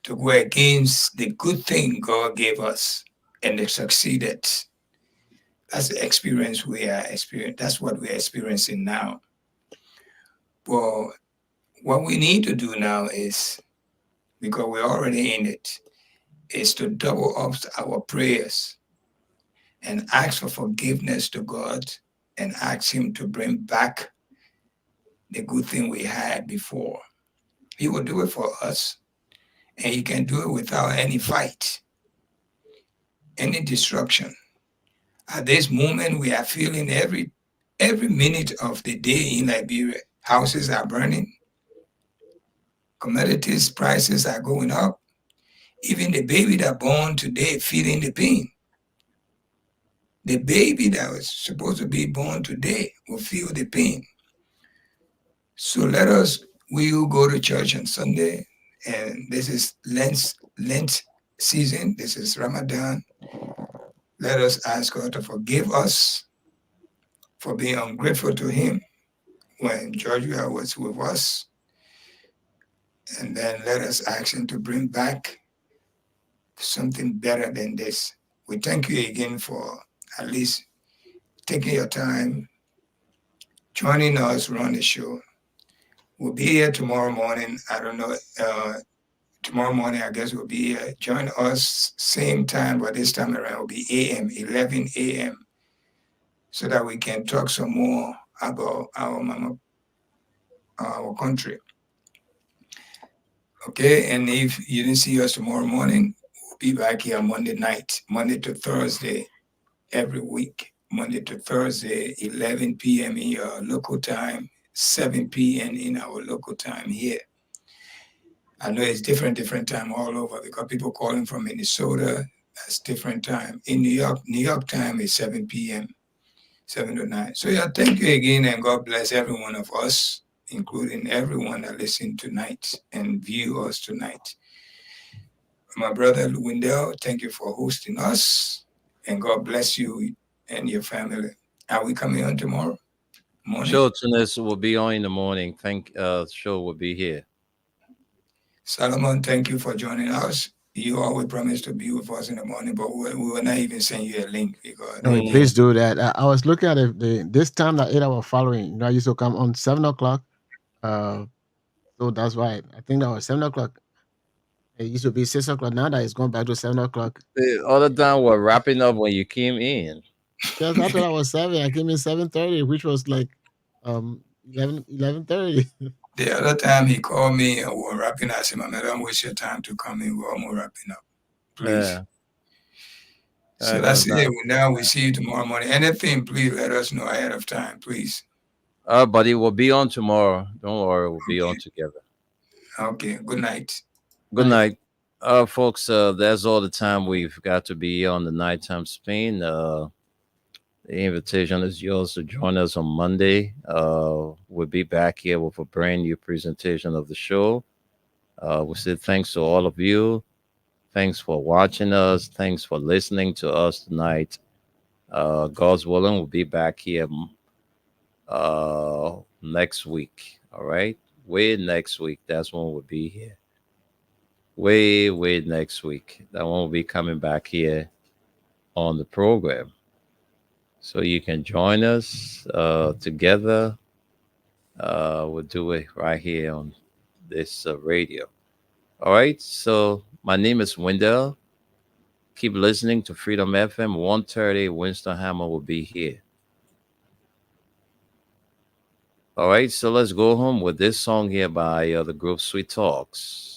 to go against the good thing God gave us, and they succeeded. That's the experience we are experiencing. That's what we're experiencing now. Well, what we need to do now is, because we're already in it, is to double up our prayers and ask for forgiveness to God and ask Him to bring back the good thing we had before. He will do it for us, and He can do it without any fight, any disruption. At this moment, we are feeling every minute of the day in Liberia. Houses are burning, commodities prices are going up. Even the baby that born today feeling the pain. The baby that was supposed to be born today will feel the pain. So we will go to church on Sunday, and this is Lent season. This is Ramadan. Let us ask God to forgive us for being ungrateful to Him when Georgia was with us. And then let us ask Him to bring back something better than this. We thank you again for at least taking your time, joining us around the show. We'll be here tomorrow morning. I don't know. Tomorrow morning, I guess we'll be here. Join us same time, but this time around will be AM, 11 a.m. so that we can talk some more about our country. Okay, and if you didn't see us tomorrow morning, we'll be back here Monday night, Monday to Thursday, every week. Monday to Thursday, 11 p.m. in your local time, 7 p.m. in our local time here. I know it's different time all over because people calling from Minnesota, that's different time. In New York time is 7 p.m., 7 to 9. So yeah, thank you again, and God bless every one of us, including everyone that listen tonight and view us tonight. My brother Wendell, thank you for hosting us, and God bless you and your family. Are we coming on tomorrow morning? Show Tunis will be on in the morning. Show will be here. Solomon, thank you for joining us. You always promise to be with us in the morning, but we will not even send you a link because No, please do that. I was looking at this time that 8 hour following. I used to come on 7 o'clock. So that's why I think that was 7 o'clock. It used to be 6 o'clock. Now that it's gone back to 7 o'clock. The other time we're wrapping up when you came in. Yes, I thought I was 7. I came in 7:30, which was like 11:30. the other time he called me and we were wrapping up. I said, "Mama, don't waste your time to come in. We're almost wrapping up. Please." Yeah. So that's it. Now we see you tomorrow morning. Anything, please let us know ahead of time, please. Buddy, we'll be on tomorrow. Don't worry, we'll be on together. Okay. Good night. Good night. Folks, that's all the time we've got to be on the Nighttime Spain. The invitation is yours to join us on Monday. We'll be back here with a brand new presentation of the show. We say thanks to all of you. Thanks for watching us. Thanks for listening to us tonight. God's willing, we'll be back here next week. All right. Way next week. That's when we'll be here. Way next week. That one will be coming back here on the program. So you can join us together. We'll do it right here on this radio. All right. So my name is Wendell. Keep listening to Freedom FM 130. Winston Hammer will be here. All right. So let's go home with this song here by the group Sweet Talks.